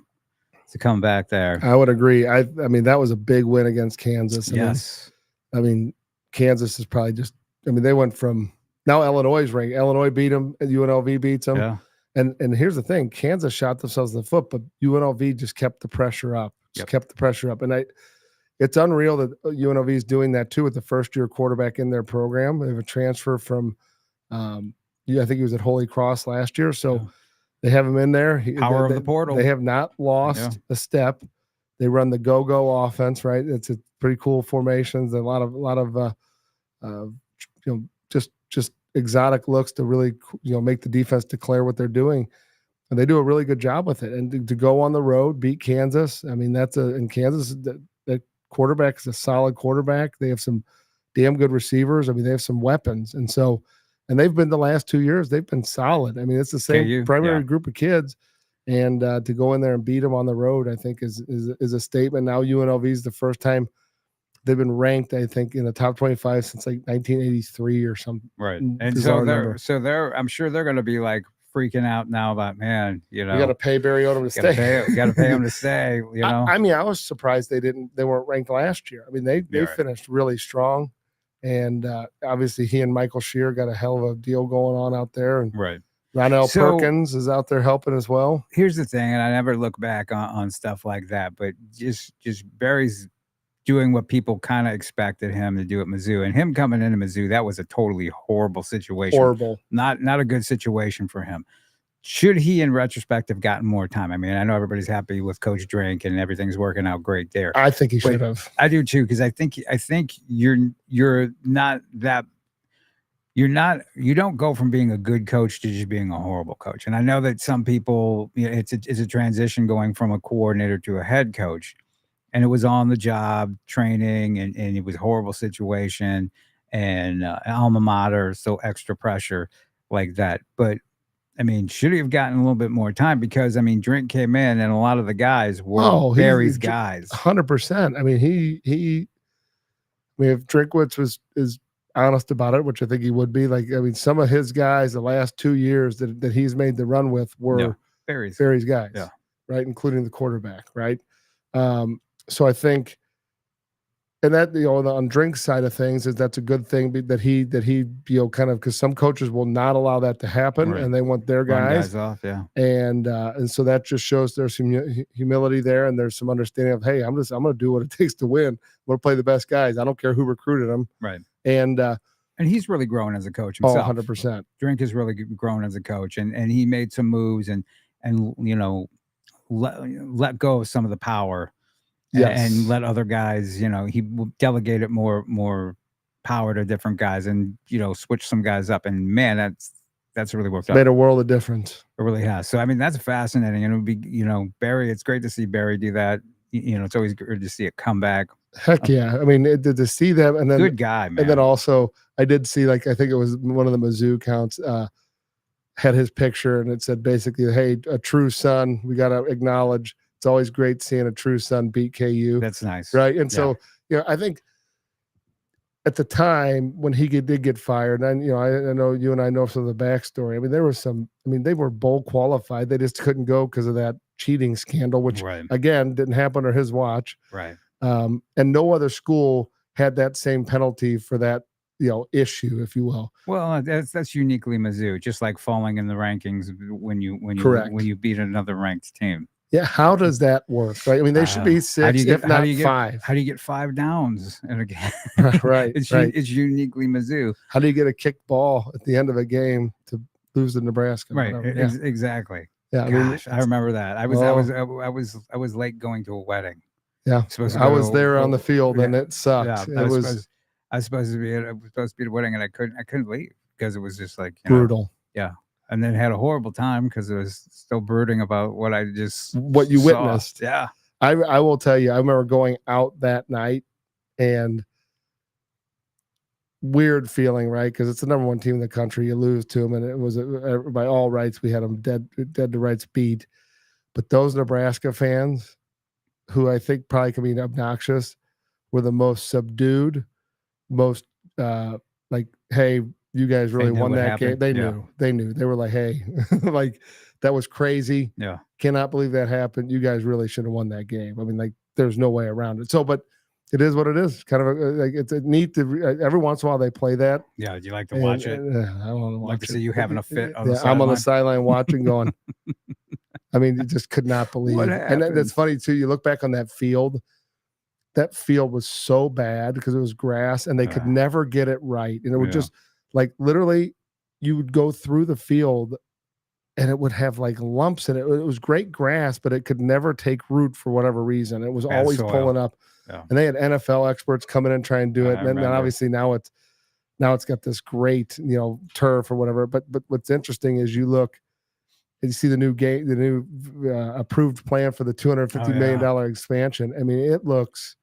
to come back there. I would agree. I mean, that was a big win against Kansas. Yes. I mean, Kansas is probably just. I mean, they went from now Illinois is ranked. Illinois beat them, and UNLV beats them. Yeah. And here's the thing: Kansas shot themselves in the foot, but UNLV just kept the pressure up. And it's unreal that UNLV is doing that too with the first-year quarterback in their program. They have a transfer from, I think he was at Holy Cross last year, so they have him in there. Power of the portal. They have not lost a step. They run the go-go offense, right? It's a pretty cool formations. A lot of just exotic looks to really, make the defense declare what they're doing. And they do a really good job with it. And to go on the road, beat Kansas. I mean, in Kansas, that quarterback is a solid quarterback. They have some damn good receivers. I mean, they have some weapons, and so, and they've been the last 2 years, they've been solid. I mean, it's the same KU, primary yeah. group of kids, and to go in there and beat them on the road, I think is a statement. Now UNLV is the first time they've been ranked, I think, in the top 25 since like 1983 or something. Right. And so bizarre number. I'm sure they're going to be like freaking out now about, man, you know, You got to pay Barry Odom to stay. Got to pay him to stay, you know. I mean, I was surprised they weren't ranked last year. I mean, they right. finished really strong, and obviously he and Michael Shear got a hell of a deal going on out there, and right. Ronell Perkins is out there helping as well. Here's the thing, and I never look back on stuff like that, but just Barry's doing what people kind of expected him to do at Mizzou, and him coming into Mizzou, that was a totally horrible situation. Horrible. Not a good situation for him. Should he, in retrospect, have gotten more time? I mean, I know everybody's happy with Coach Drink and everything's working out great there. I think he should have. I do too, because I think you're not that. You don't go from being a good coach to just being a horrible coach. And I know that some people, you know, it's a transition going from a coordinator to a head coach. And it was on the job training, and it was a horrible situation, and alma mater, so extra pressure like that. But I mean, should he have gotten a little bit more time? Because I mean, Drink came in, and a lot of the guys were Barry's guys. 100%. I mean, if Drinkwitz is honest about it, which I think he would be, like, I mean, some of his guys the last 2 years that he's made the run with were Barry's guys, right, including the quarterback, right. So I think, and that, you know, on Drink's side of things, is that's a good thing that he you know, kind of, because some coaches will not allow that to happen, right, and they want their guys off, and so that just shows there's some humility there, and there's some understanding of, hey, I'm going to do what it takes to win. I'm going to play the best guys. I don't care who recruited them, right. And he's really grown as a coach himself. 100%. Drink has really grown as a coach, and he made some moves and you know, let go of some of the power. Yes. And let other guys, you know, he delegated more power to different guys, and, you know, switch some guys up. And man, that's really worked out. Made a world of difference. It really has. So I mean, that's fascinating, and it would be, you know, Barry. It's great to see Barry do that. You know, it's always good to see it come back. Heck yeah! I mean, to see them, and then good guy, man. And then also, I did see, like, I think it was one of the Mizzou accounts had his picture, and it said basically, "Hey, a true son. We got to acknowledge." It's always great seeing a true son beat KU. That's nice. Right. And so, you know, I think at the time when he did get fired, and, you know, I know you and I know some of the backstory. I mean, there was they were bowl qualified. They just couldn't go because of that cheating scandal, which, again, didn't happen under his watch. Right. And no other school had that same penalty for that, you know, issue, if you will. Well, that's uniquely Mizzou, just like falling in the rankings when you beat another ranked team. Yeah, how does that work? Right. I mean, they should be 6, if not 5. How do you get 5 downs in a game? Right. It's uniquely Mizzou. How do you get a kicked ball at the end of a game to lose to Nebraska? Right. Exactly. Yeah. Gosh, I remember that. I was late going to a wedding. Yeah. I was there on the field, and it sucked. Yeah, I was supposed to be at a wedding, and I couldn't leave because it was just like, you brutal. Know, yeah. And then had a horrible time because it was still brooding about what you witnessed. Yeah. I will tell you, I remember going out that night, and weird feeling, right? Because it's the number 1 team in the country. You lose to them, and it was by all rights, we had them dead to rights beat. But those Nebraska fans, who I think probably can be obnoxious, were the most subdued, most like, hey, you guys really won that game. They knew. They were like, hey, like, that was crazy. Yeah. Cannot believe that happened. You guys really should have won that game. I mean, like, there's no way around it. So, but it is what it is. Kind of like, it's a neat to every once in a while they play that. Yeah. Do you like to watch it? I don't want to watch to see you having a fit. I'm on the sideline watching, going, I mean, you just could not believe it. And that's funny too. You look back on that field. That field was so bad because it was grass, and they could never get it right. And it would just, like, literally, you would go through the field and it would have like lumps in it. It was great grass, but it could never take root for whatever reason. It was always pulling up. Yeah. And they had NFL experts come in and try and do it. And then obviously now it's got this great, you know, turf or whatever. But what's interesting is you look and you see the new approved plan for the $250 million expansion. I mean, it looks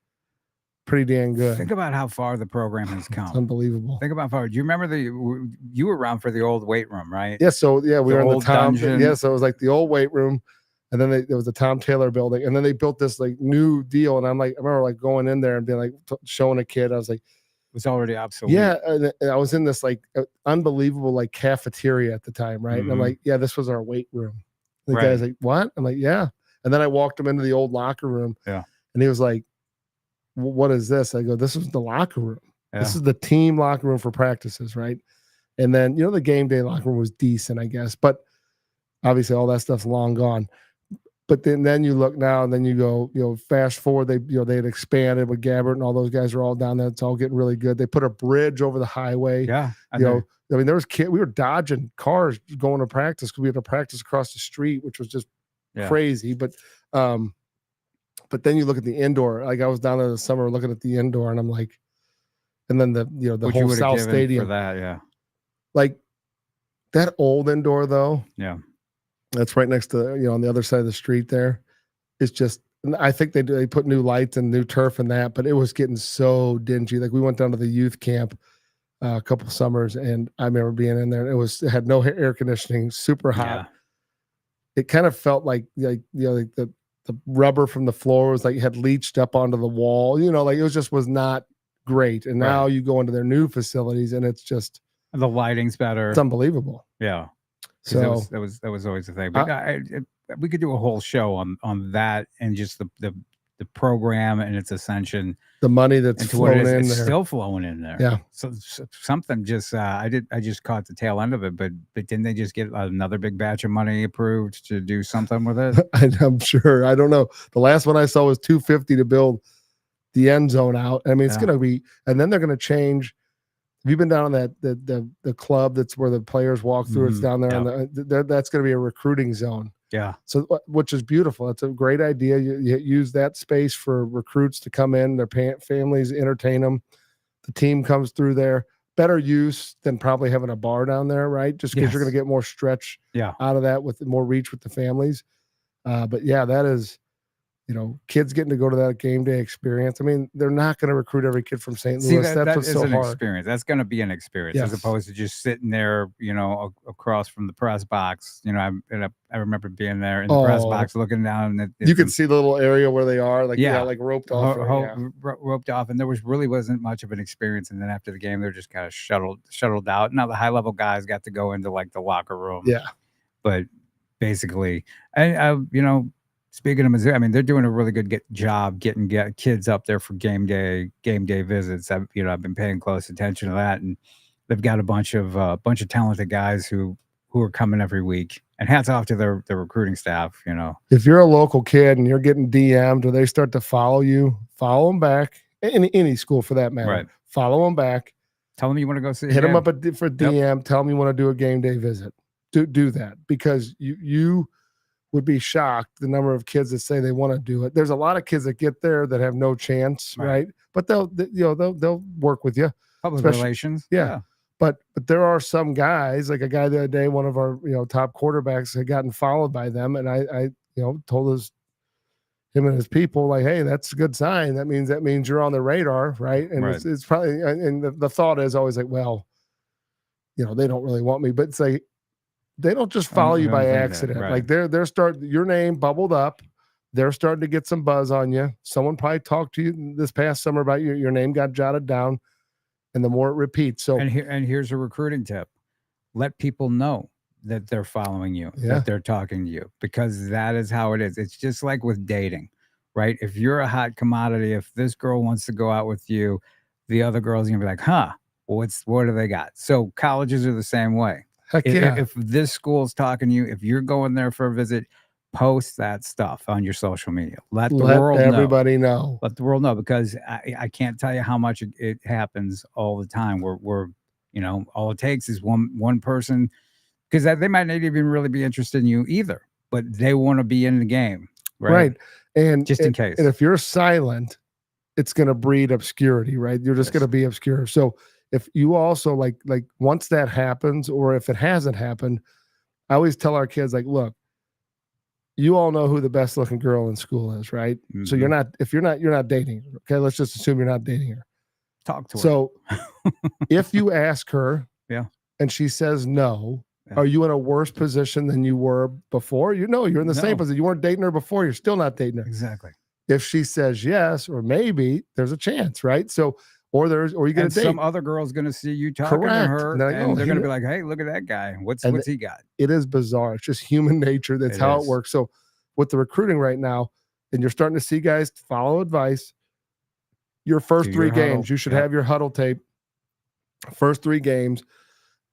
pretty damn good. Think about how far the program has It's come. unbelievable. Think about how far. Do you remember you were around for the old weight room, right? Yeah, so yeah, we The were in the old Tom. dungeon. Yeah, so it was like the old weight room, and then there was the Tom Taylor building, and then they built this like new deal. And I'm like, I remember like going in there and being like showing a kid. I was like, It was already obsolete. yeah, and I was in this like unbelievable like cafeteria at the time, right? And I'm Mhm. like, yeah, this was our weight room. The Right. guy's like, what? I'm like, yeah. And then I walked him into the old locker room. Yeah. And he was like, what is this? I go, this is the locker room. This Yeah. is the team locker room for practices, right? And then, the game day locker room was decent, I guess. But obviously all that stuff's long gone. But then you look now and then you go, fast forward, they had expanded with Gabbert and all those guys are all down there. It's all getting really good. They put a bridge over the highway. Yeah. I You know. know, I mean, there was we were dodging cars going to practice because we had to practice across the street, which was just Yeah. crazy. But then you look at the indoor. Like I was down there this summer looking at the indoor, and I'm like, and then the What you whole would've South given Stadium, for that, yeah. like that old indoor though. Yeah. That's right next to on the other side of the street there. It's just, I think they put new lights and new turf in that, but it was getting so dingy. Like we went down to the youth camp a couple summers, and I remember being in there. It had no air conditioning, super hot. Yeah. It kind of felt like like the rubber from the floor was like had leached up onto the wall. Like it was not great. And now you go into their new facilities, and it's just The lighting's better. it's unbelievable. Yeah. 'Cause So that was always the thing. But we could do a whole show on that and just the program and its ascension the money that's into what it flowing is. in It's there. still flowing in there. Yeah. So something just I just caught the tail end of it, but didn't they just get another big batch of money approved to do something with it? I'm sure. I don't know. The last one I saw was $250 to build the end zone out. I mean, it's Yeah. going to be, and then they're going to change. Have you been down on that the club that's where the players walk through? It's Mhm. down there, Yeah. and that's going to be a recruiting zone. Yeah. So, which is beautiful. It's a great idea. You use that space for recruits to come in, their families, entertain them. The team comes through there. Better use than probably having a bar down there, right? Just because you're Yes. going to get more stretch Yeah. out of that with more reach with the families. But yeah, that is, kids getting to go to that game day experience. I mean, they're not going to recruit every kid from St. See, Louis. that That's what's is so an hard. experience. That's going to be an experience as Yes. opposed to just sitting there, across from the press box. I remember being there in the press Oh. box looking down. And You can see the little area where they are, like Yeah. like roped off. roped off, and there wasn't much of an experience. And then after the game, they're just kind of shuttled out. Now the high level guys got to go into like the locker room. Yeah. But basically, speaking of Mizzou, I mean, they're doing a really good job getting kids up there for game day visits. I've been paying close attention to that, and they've got a bunch of talented guys who are coming every week. And hats off to their recruiting staff. If you're a local kid and you're getting DM'd or they start to follow you, follow them back. Any school for that matter. Right. Follow them back. Tell them you want to go see. Hit them up for DM. Tell them you want to do a game day visit. Do that, because you would be shocked the number of kids that say they want to do it. There's a lot of kids that get there that have no chance, right? But they'll work with you. Public relations. Yeah. But there are some guys, like a guy the other day, one of our top quarterbacks had gotten followed by them, and I told him and his people, like, hey, that's a good sign. That means you're on the radar, right? And Right. it's probably, and the thought is always like, well, they don't really want me, but it's like they don't just follow you I by don't think that, accident. right. Like they're starting, your name bubbled up. They're starting to get some buzz on you. Someone probably talked to you this past summer about your name got jotted down, and the more it repeats. So And here's a recruiting tip: let people know that they're following you, Yeah. that they're talking to you, because that is how it is. It's just like with dating, right? If you're a hot commodity, if this girl wants to go out with you, the other girl's gonna be like, "Huh, what do they got?" So colleges are the same way. heck yeah. If this school's talking to you, if you're going there for a visit, post that stuff on your social media. Let the world know. everybody know. Let the world know, because I can't tell you how much it happens all the time. We're all it takes is one person, because they might not even really be interested in you either, but they want to be in the game, right? And Just in case. And if you're silent, it's going to breed obscurity, right? You're just Yes. going to be obscure. So if you also like once that happens, or if it hasn't happened, I always tell our kids, like, look, you all know who the best looking girl in school is, right? So you're Mhm. not, you're not dating her. Okay. Let's just assume you're not dating her. Talk to her. So if you ask her Yeah. and she says no, Yeah. are you in a worse position than you were before? You know, you're in the same No. position. You weren't dating her before. You're still not dating her. Exactly. If she says yes or maybe, there's a chance, right? So, or you get And a date. some other girl's going to see you talking to Correct. her, And they're like, and "Oh, they're he going to kn-" be like, "Hey, look at that guy. What's And he got?" it is bizarre. It's just human nature. That's It how it is. works. So, with the recruiting right now, and you're starting to see guys follow advice. Your first Do 3 your huddle. games, you should Yep. have your huddle tape. First 3 games.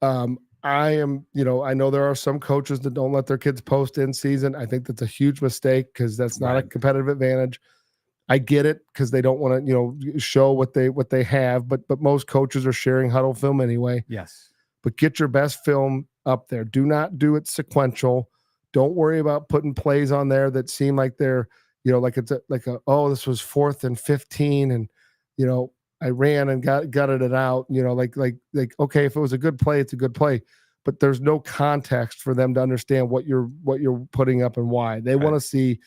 I am, I know there are some coaches that don't let their kids post in season. I think that's a huge mistake because that's not a Right. competitive advantage. I get it because they don't want to, show what they have, but most coaches are sharing huddle film anyway. Yes. But get your best film up there. Do not do it sequential. Don't worry about putting plays on there that seem like they're, like it's this was 4th and 15, and I ran and got it out. Like okay, if it was a good play, it's a good play, but there's no context for them to understand what you're putting up and why. They want to see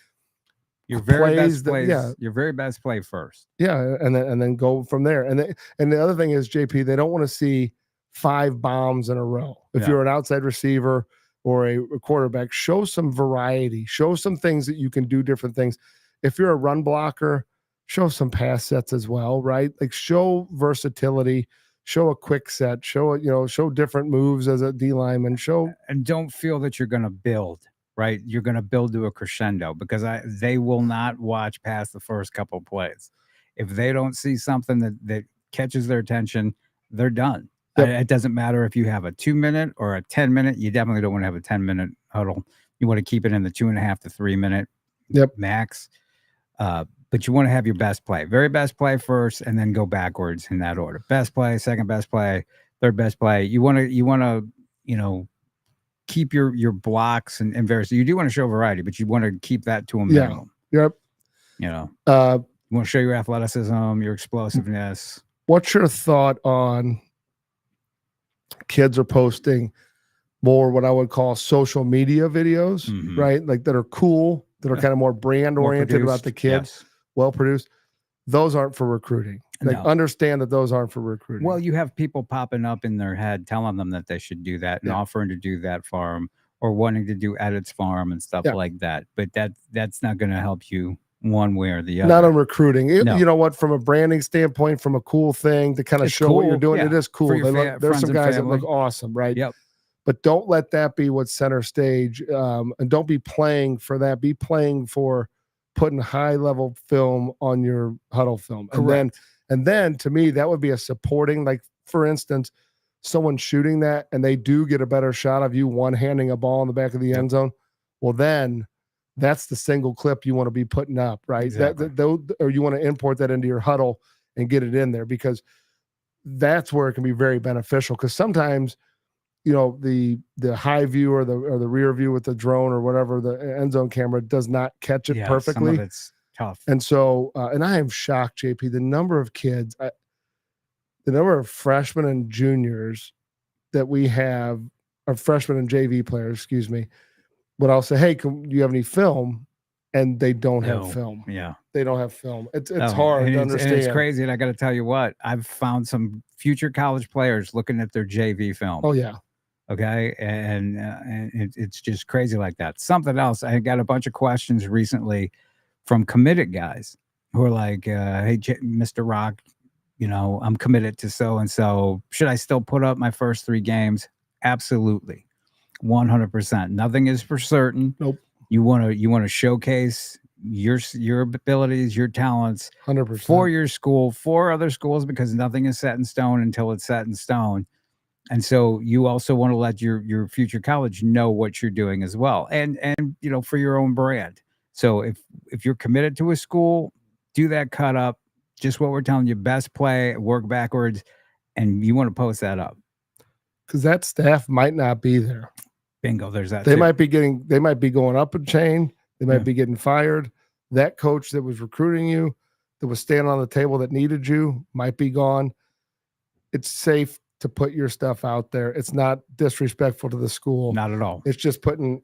your very plays best plays. Your very best play first. Yeah, and then go from there. And the other thing is, JP, they don't want to see 5 bombs in a row. If you're an outside receiver or a quarterback, show some variety. Show some things that you can do different things. If you're a run blocker, show some pass sets as well, right? Like show versatility, show a quick set, show different moves as a D lineman. And don't feel that you're going to build. Right, you're going to build to a crescendo because they will not watch past the first couple of plays. If they don't see something that catches their attention, they're done. Yep. It doesn't matter if you have a 2-minute or a 10-minute. You definitely don't want to have a 10-minute huddle. You want to keep it in the 2.5 to 3 minute max. But you want to have your best play, very best play first, and then go backwards in that order. Best play, second best play, third best play. You want to keep your blocks and various. You do want to show variety, but you want to keep that to a minimum. Yep. You want to show your athleticism, your explosiveness. What's your thought on kids are posting more what I would call social media videos, right? Like that are cool, that are kind of more brand oriented about the kid, well produced. Those aren't for recruiting. Like understand that those aren't for recruiting. Well, you have people popping up in their head telling them that they should do that and offering to do that for them or wanting to do edits for them and stuff like that. But that's not going to help you one way or the other. Not on recruiting. You know what? From a branding standpoint, from a cool thing to kind of show what you're doing, it is cool. There's some guys that look awesome, right? Yep. But don't let that be what's center stage. And don't be playing for that. Be playing for putting high level film on your huddle film. Correct. And then to me, that would be a supporting, like for instance, someone shooting that and they do get a better shot of you one-handing a ball in the back of the end zone. Well, then that's the single clip you want to be putting up, right? Exactly. Or you want to import that into your huddle and get it in there because that's where it can be very beneficial. Because sometimes, the high view or the rear view with the drone or whatever, the end zone camera does not catch it perfectly. Some of it's tough. And so, and I am shocked, JP, the number of kids, the number of freshmen and juniors that we have, or freshmen and JV players, excuse me, but I'll say, hey, do you have any film? And they don't have film. Yeah. They don't have film. It's hard to understand. And it's crazy. And I got to tell you what, I've found some future college players looking at their JV film. Oh, yeah. Okay. And it's just crazy like that. Something else. I got a bunch of questions recently from committed guys who are like, hey, Mr. Rock, I'm committed to so-and-so. Should I still put up my first 3 games? Absolutely. 100%. Nothing is for certain. Nope. You want to showcase your abilities, your talents 100% for your school, for other schools, because nothing is set in stone until it's set in stone. And so you also want to let your future college know what you're doing as well. And for your own brand. So if you're committed to a school, do that cut up, just what we're telling you, best play, work backwards, and you want to post that up. Because that staff might not be there. Bingo, there's that. They might be going up a chain. They might be getting fired. That coach that was recruiting you, that was standing on the table that needed you, might be gone. It's safe to put your stuff out there. It's not disrespectful to the school. Not at all. It's just putting,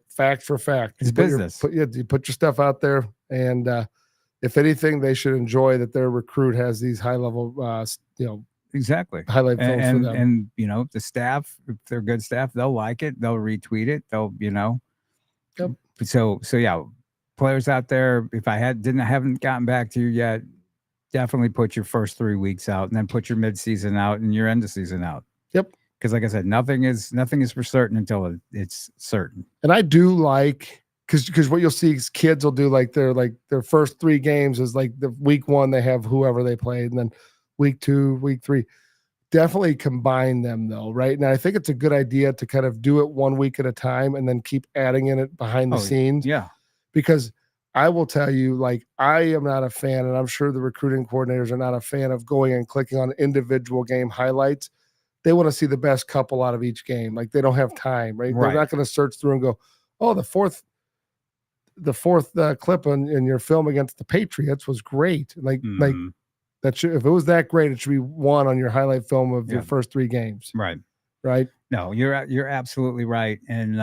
fact for fact. It's business. You put your stuff out there, and if anything, they should enjoy that their recruit has these high level, Exactly. highlight films for them. And the staff, if they're good staff, they'll like it. They'll retweet it. They'll, Yep. So yeah, players out there, if I haven't gotten back to you yet, definitely put your first 3 weeks out, and then put your mid-season out and your end of season out. Yep. Because like I said, nothing is for certain until it's certain. And I do like, because what you'll see is kids will do their first 3 games is like the week 1 they have whoever they played, and then week 2, week 3. Definitely combine them though, right? And I think it's a good idea to kind of do it 1 week at a time and then keep adding in it behind the scenes. Yeah. Because I will tell you, I am not a fan, and I'm sure the recruiting coordinators are not a fan of going and clicking on individual game highlights. They want to see the best couple out of each game. They don't have time, right? They're not going to search through and go, oh, the fourth clip in your film against the Patriots was great. That should, if it was that great, it should be 1 on your highlight film of your first 3 games. Right. Right. No, you're absolutely right. And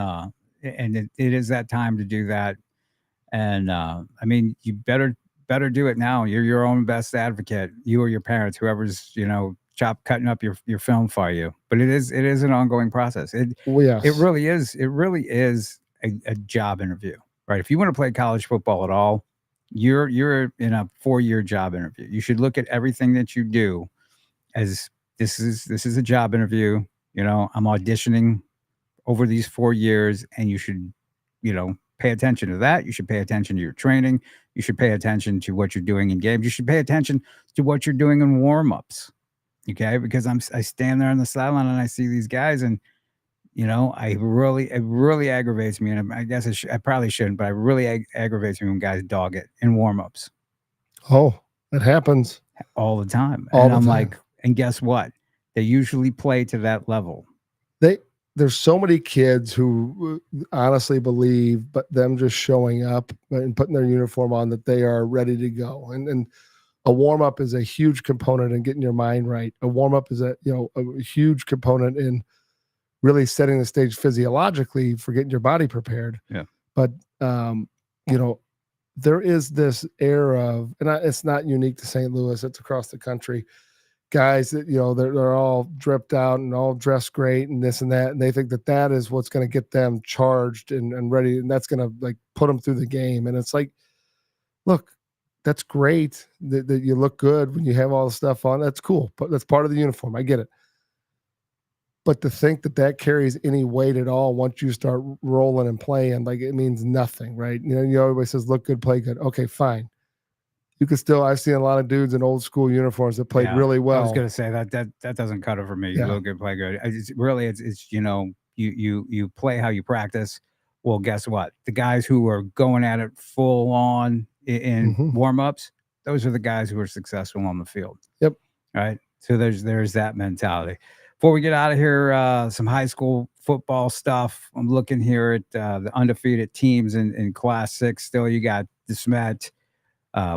it is that time to do that. And I mean, you better do it now. You're your own best advocate, you or your parents, whoever's, cutting up your film for you. But it is an ongoing process. It really is. It really is a job interview, right? If you want to play college football at all, you're in a 4-year job interview. You should look at everything that you do as this is a job interview. I'm auditioning over these 4 years, and you should, pay attention to that. You should pay attention to your training. You should pay attention to what you're doing in games. You should pay attention to what you're doing in warm-ups. Okay, because I stand there on the sideline and I see these guys, and it really aggravates me. And I guess I probably shouldn't, but it really aggravates me when guys dog it in warm-ups. Oh, it happens all the time. I'm like, and guess what? They usually play to that level. There's so many kids who honestly believe, but them just showing up and putting their uniform on, that they are ready to go. And a warm-up is a huge component in getting your mind right. A warm-up is a huge component in really setting the stage physiologically for getting your body prepared. Yeah. But, there is this air of, and it's not unique to St. Louis, it's across the country. Guys that, they're all dripped out and all dressed great and this and that. And they think that is what's going to get them charged and ready. And that's going to put them through the game. And it's like, look, that's great that you look good when you have all the stuff on. That's cool. But that's part of the uniform. I get it. But to think that carries any weight at all once you start rolling and playing, it means nothing, right? Everybody says, look good, play good. Okay, fine. You can still, I've seen a lot of dudes in old school uniforms that played really well. I was going to say that doesn't cut it for me. You look good, play good. It's you play how you practice. Well, guess what? The guys who are going at it full on in warm-ups, those are the guys who are successful on the field. Yep. Right. So there's that mentality. Before we get out of here, some high school football stuff. I'm looking here at the undefeated teams in Class 6. Still, you got DeSmet,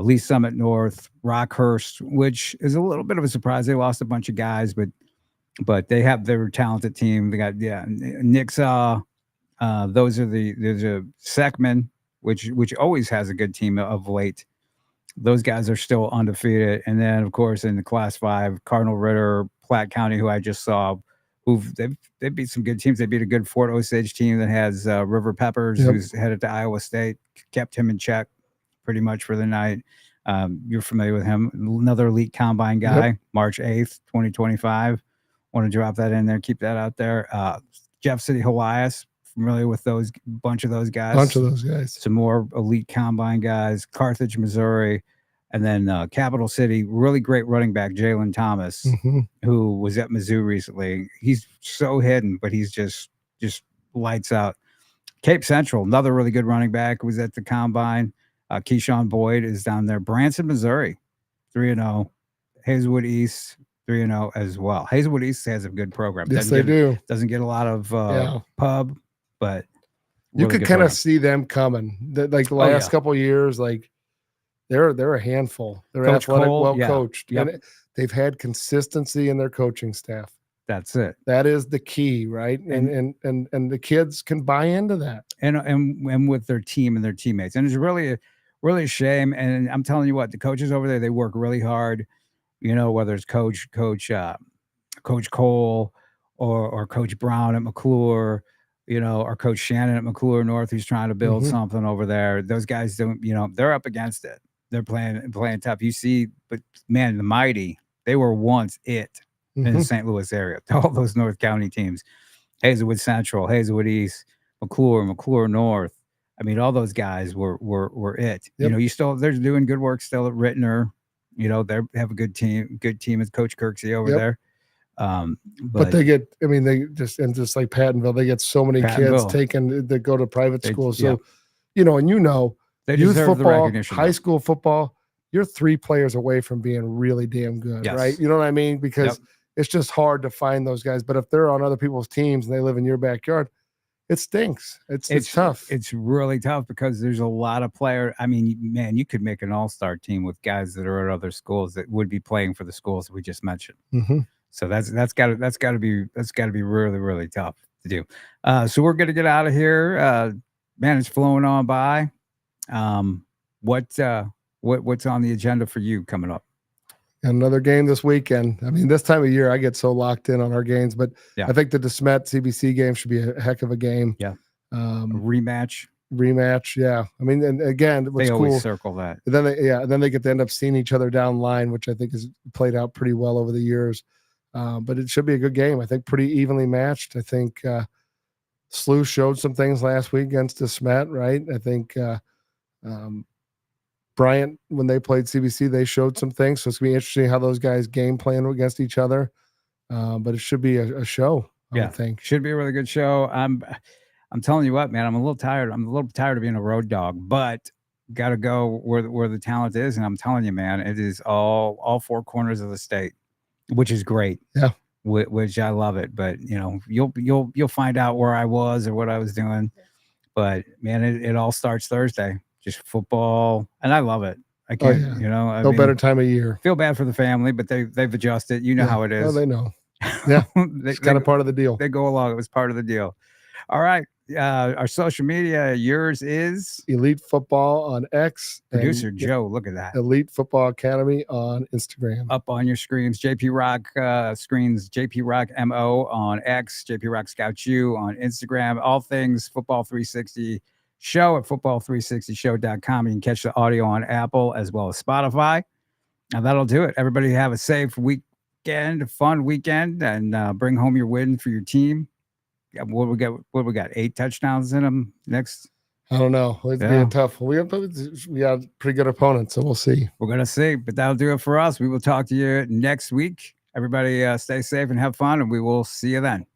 Lee Summit North, Rockhurst, which is a little bit of a surprise. They lost a bunch of guys, but they have their talented team. They got Nixa. Those are there's a Seckman, which always has a good team of late. Those guys are still undefeated. And then, of course, in the Class 5, Cardinal Ritter, Platte County, who I just saw, they beat some good teams. They beat a good Fort Osage team that has River Peppers, who's headed to Iowa State, kept him in check pretty much for the night. You're familiar with him. Another elite combine guy, March 8th, 2025. Want to drop that in there, keep that out there. Jeff City, Helias, familiar with bunch of those guys. Some more elite combine guys. Carthage, Missouri. And then Capital City, really great running back, Jalen Thomas, who was at Mizzou recently. He's so hidden, but he's just lights out. Cape Central, another really good running back, was at the combine. Keyshawn Boyd is down there. Branson, Missouri, 3-0. Hazelwood East, 3-0 as well. Hazelwood East has a good program. Yes, they do. Doesn't get a lot of pub, but really you could kind of see them coming. The last couple of years, they're a handful. They're Coach athletic, Cole, well coached. And they've had consistency in their coaching staff. That's it. That is the key, right? And the kids can buy into that. And with their team and their teammates. And it's really a shame. And I'm telling you what, the coaches over there, they work really hard. Whether it's Coach Cole or Coach Brown at McClure, or Coach Shannon at McClure North, who's trying to build something over there. Those guys don't, they're up against it. They're playing tough. You see, but man, the Mighty, they were once it in the St. Louis area. All those North County teams, Hazelwood Central, Hazelwood East, McClure North. I mean, all those guys were it. Yep. They're doing good work still at Rittner. They have a good team with Coach Kirksey over there. But they get, just like Pattonville, they get so many kids taken that go to private schools. So, they youth deserve the football, recognition. high school football, you're 3 players away from being really damn good, right? You know what I mean? Because it's just hard to find those guys. But if they're on other people's teams and they live in your backyard, it stinks. It's tough. It's really tough because there's a lot of players. I mean, man, you could make an all-star team with guys that are at other schools that would be playing for the schools that we just mentioned. So that's got to be really, really tough to do. So we're gonna get out of here. Man, it's flowing on by. What's on the agenda for you coming up? Another game this weekend. This time of year, I get so locked in on our games, but I think the DeSmet CBC game should be a heck of a game. Yeah. Rematch. Yeah. And again, what's they always cool, circle that. Then they get to end up seeing each other down line, which I think has played out pretty well over the years. But it should be a good game. I think pretty evenly matched. I think SLU showed some things last week against DeSmet, right? I think Bryant, when they played CBC, they showed some things. So it's going to be interesting how those guys game plan against each other. But it should be a show, I would think. Should be a really good show. I'm telling you what, man, I'm a little tired. I'm a little tired of being a road dog, but got to go where the talent is. And I'm telling you, man, it is all 4 corners of the state, which is great. Yeah. Which I love it. But, you'll find out where I was or what I was doing. But, man, it all starts Thursday. Just football, and I love it. I can't, no better time of year. Feel bad for the family, but they've adjusted. How it is. Oh, they know. Yeah, it's kind of part of the deal. They go along. It was part of the deal. All right. Our social media. Yours is Elite Football on X. Producer Joe, look at that. Elite Football Academy on Instagram. Up on your screens. JP Rock screens. JP Rock MO on X. JP Rock Scout U on Instagram. All things Football 360. Show at football360show.com. You can catch the audio on Apple as well as Spotify. Now that'll do it. Everybody have a safe weekend, a fun weekend, and bring home your win for your team. What we got? 8 touchdowns in them next. I don't know. It's being tough. We got pretty good opponents, so we'll see. We're gonna see, but that'll do it for us. We will talk to you next week. Everybody, stay safe and have fun, and we will see you then.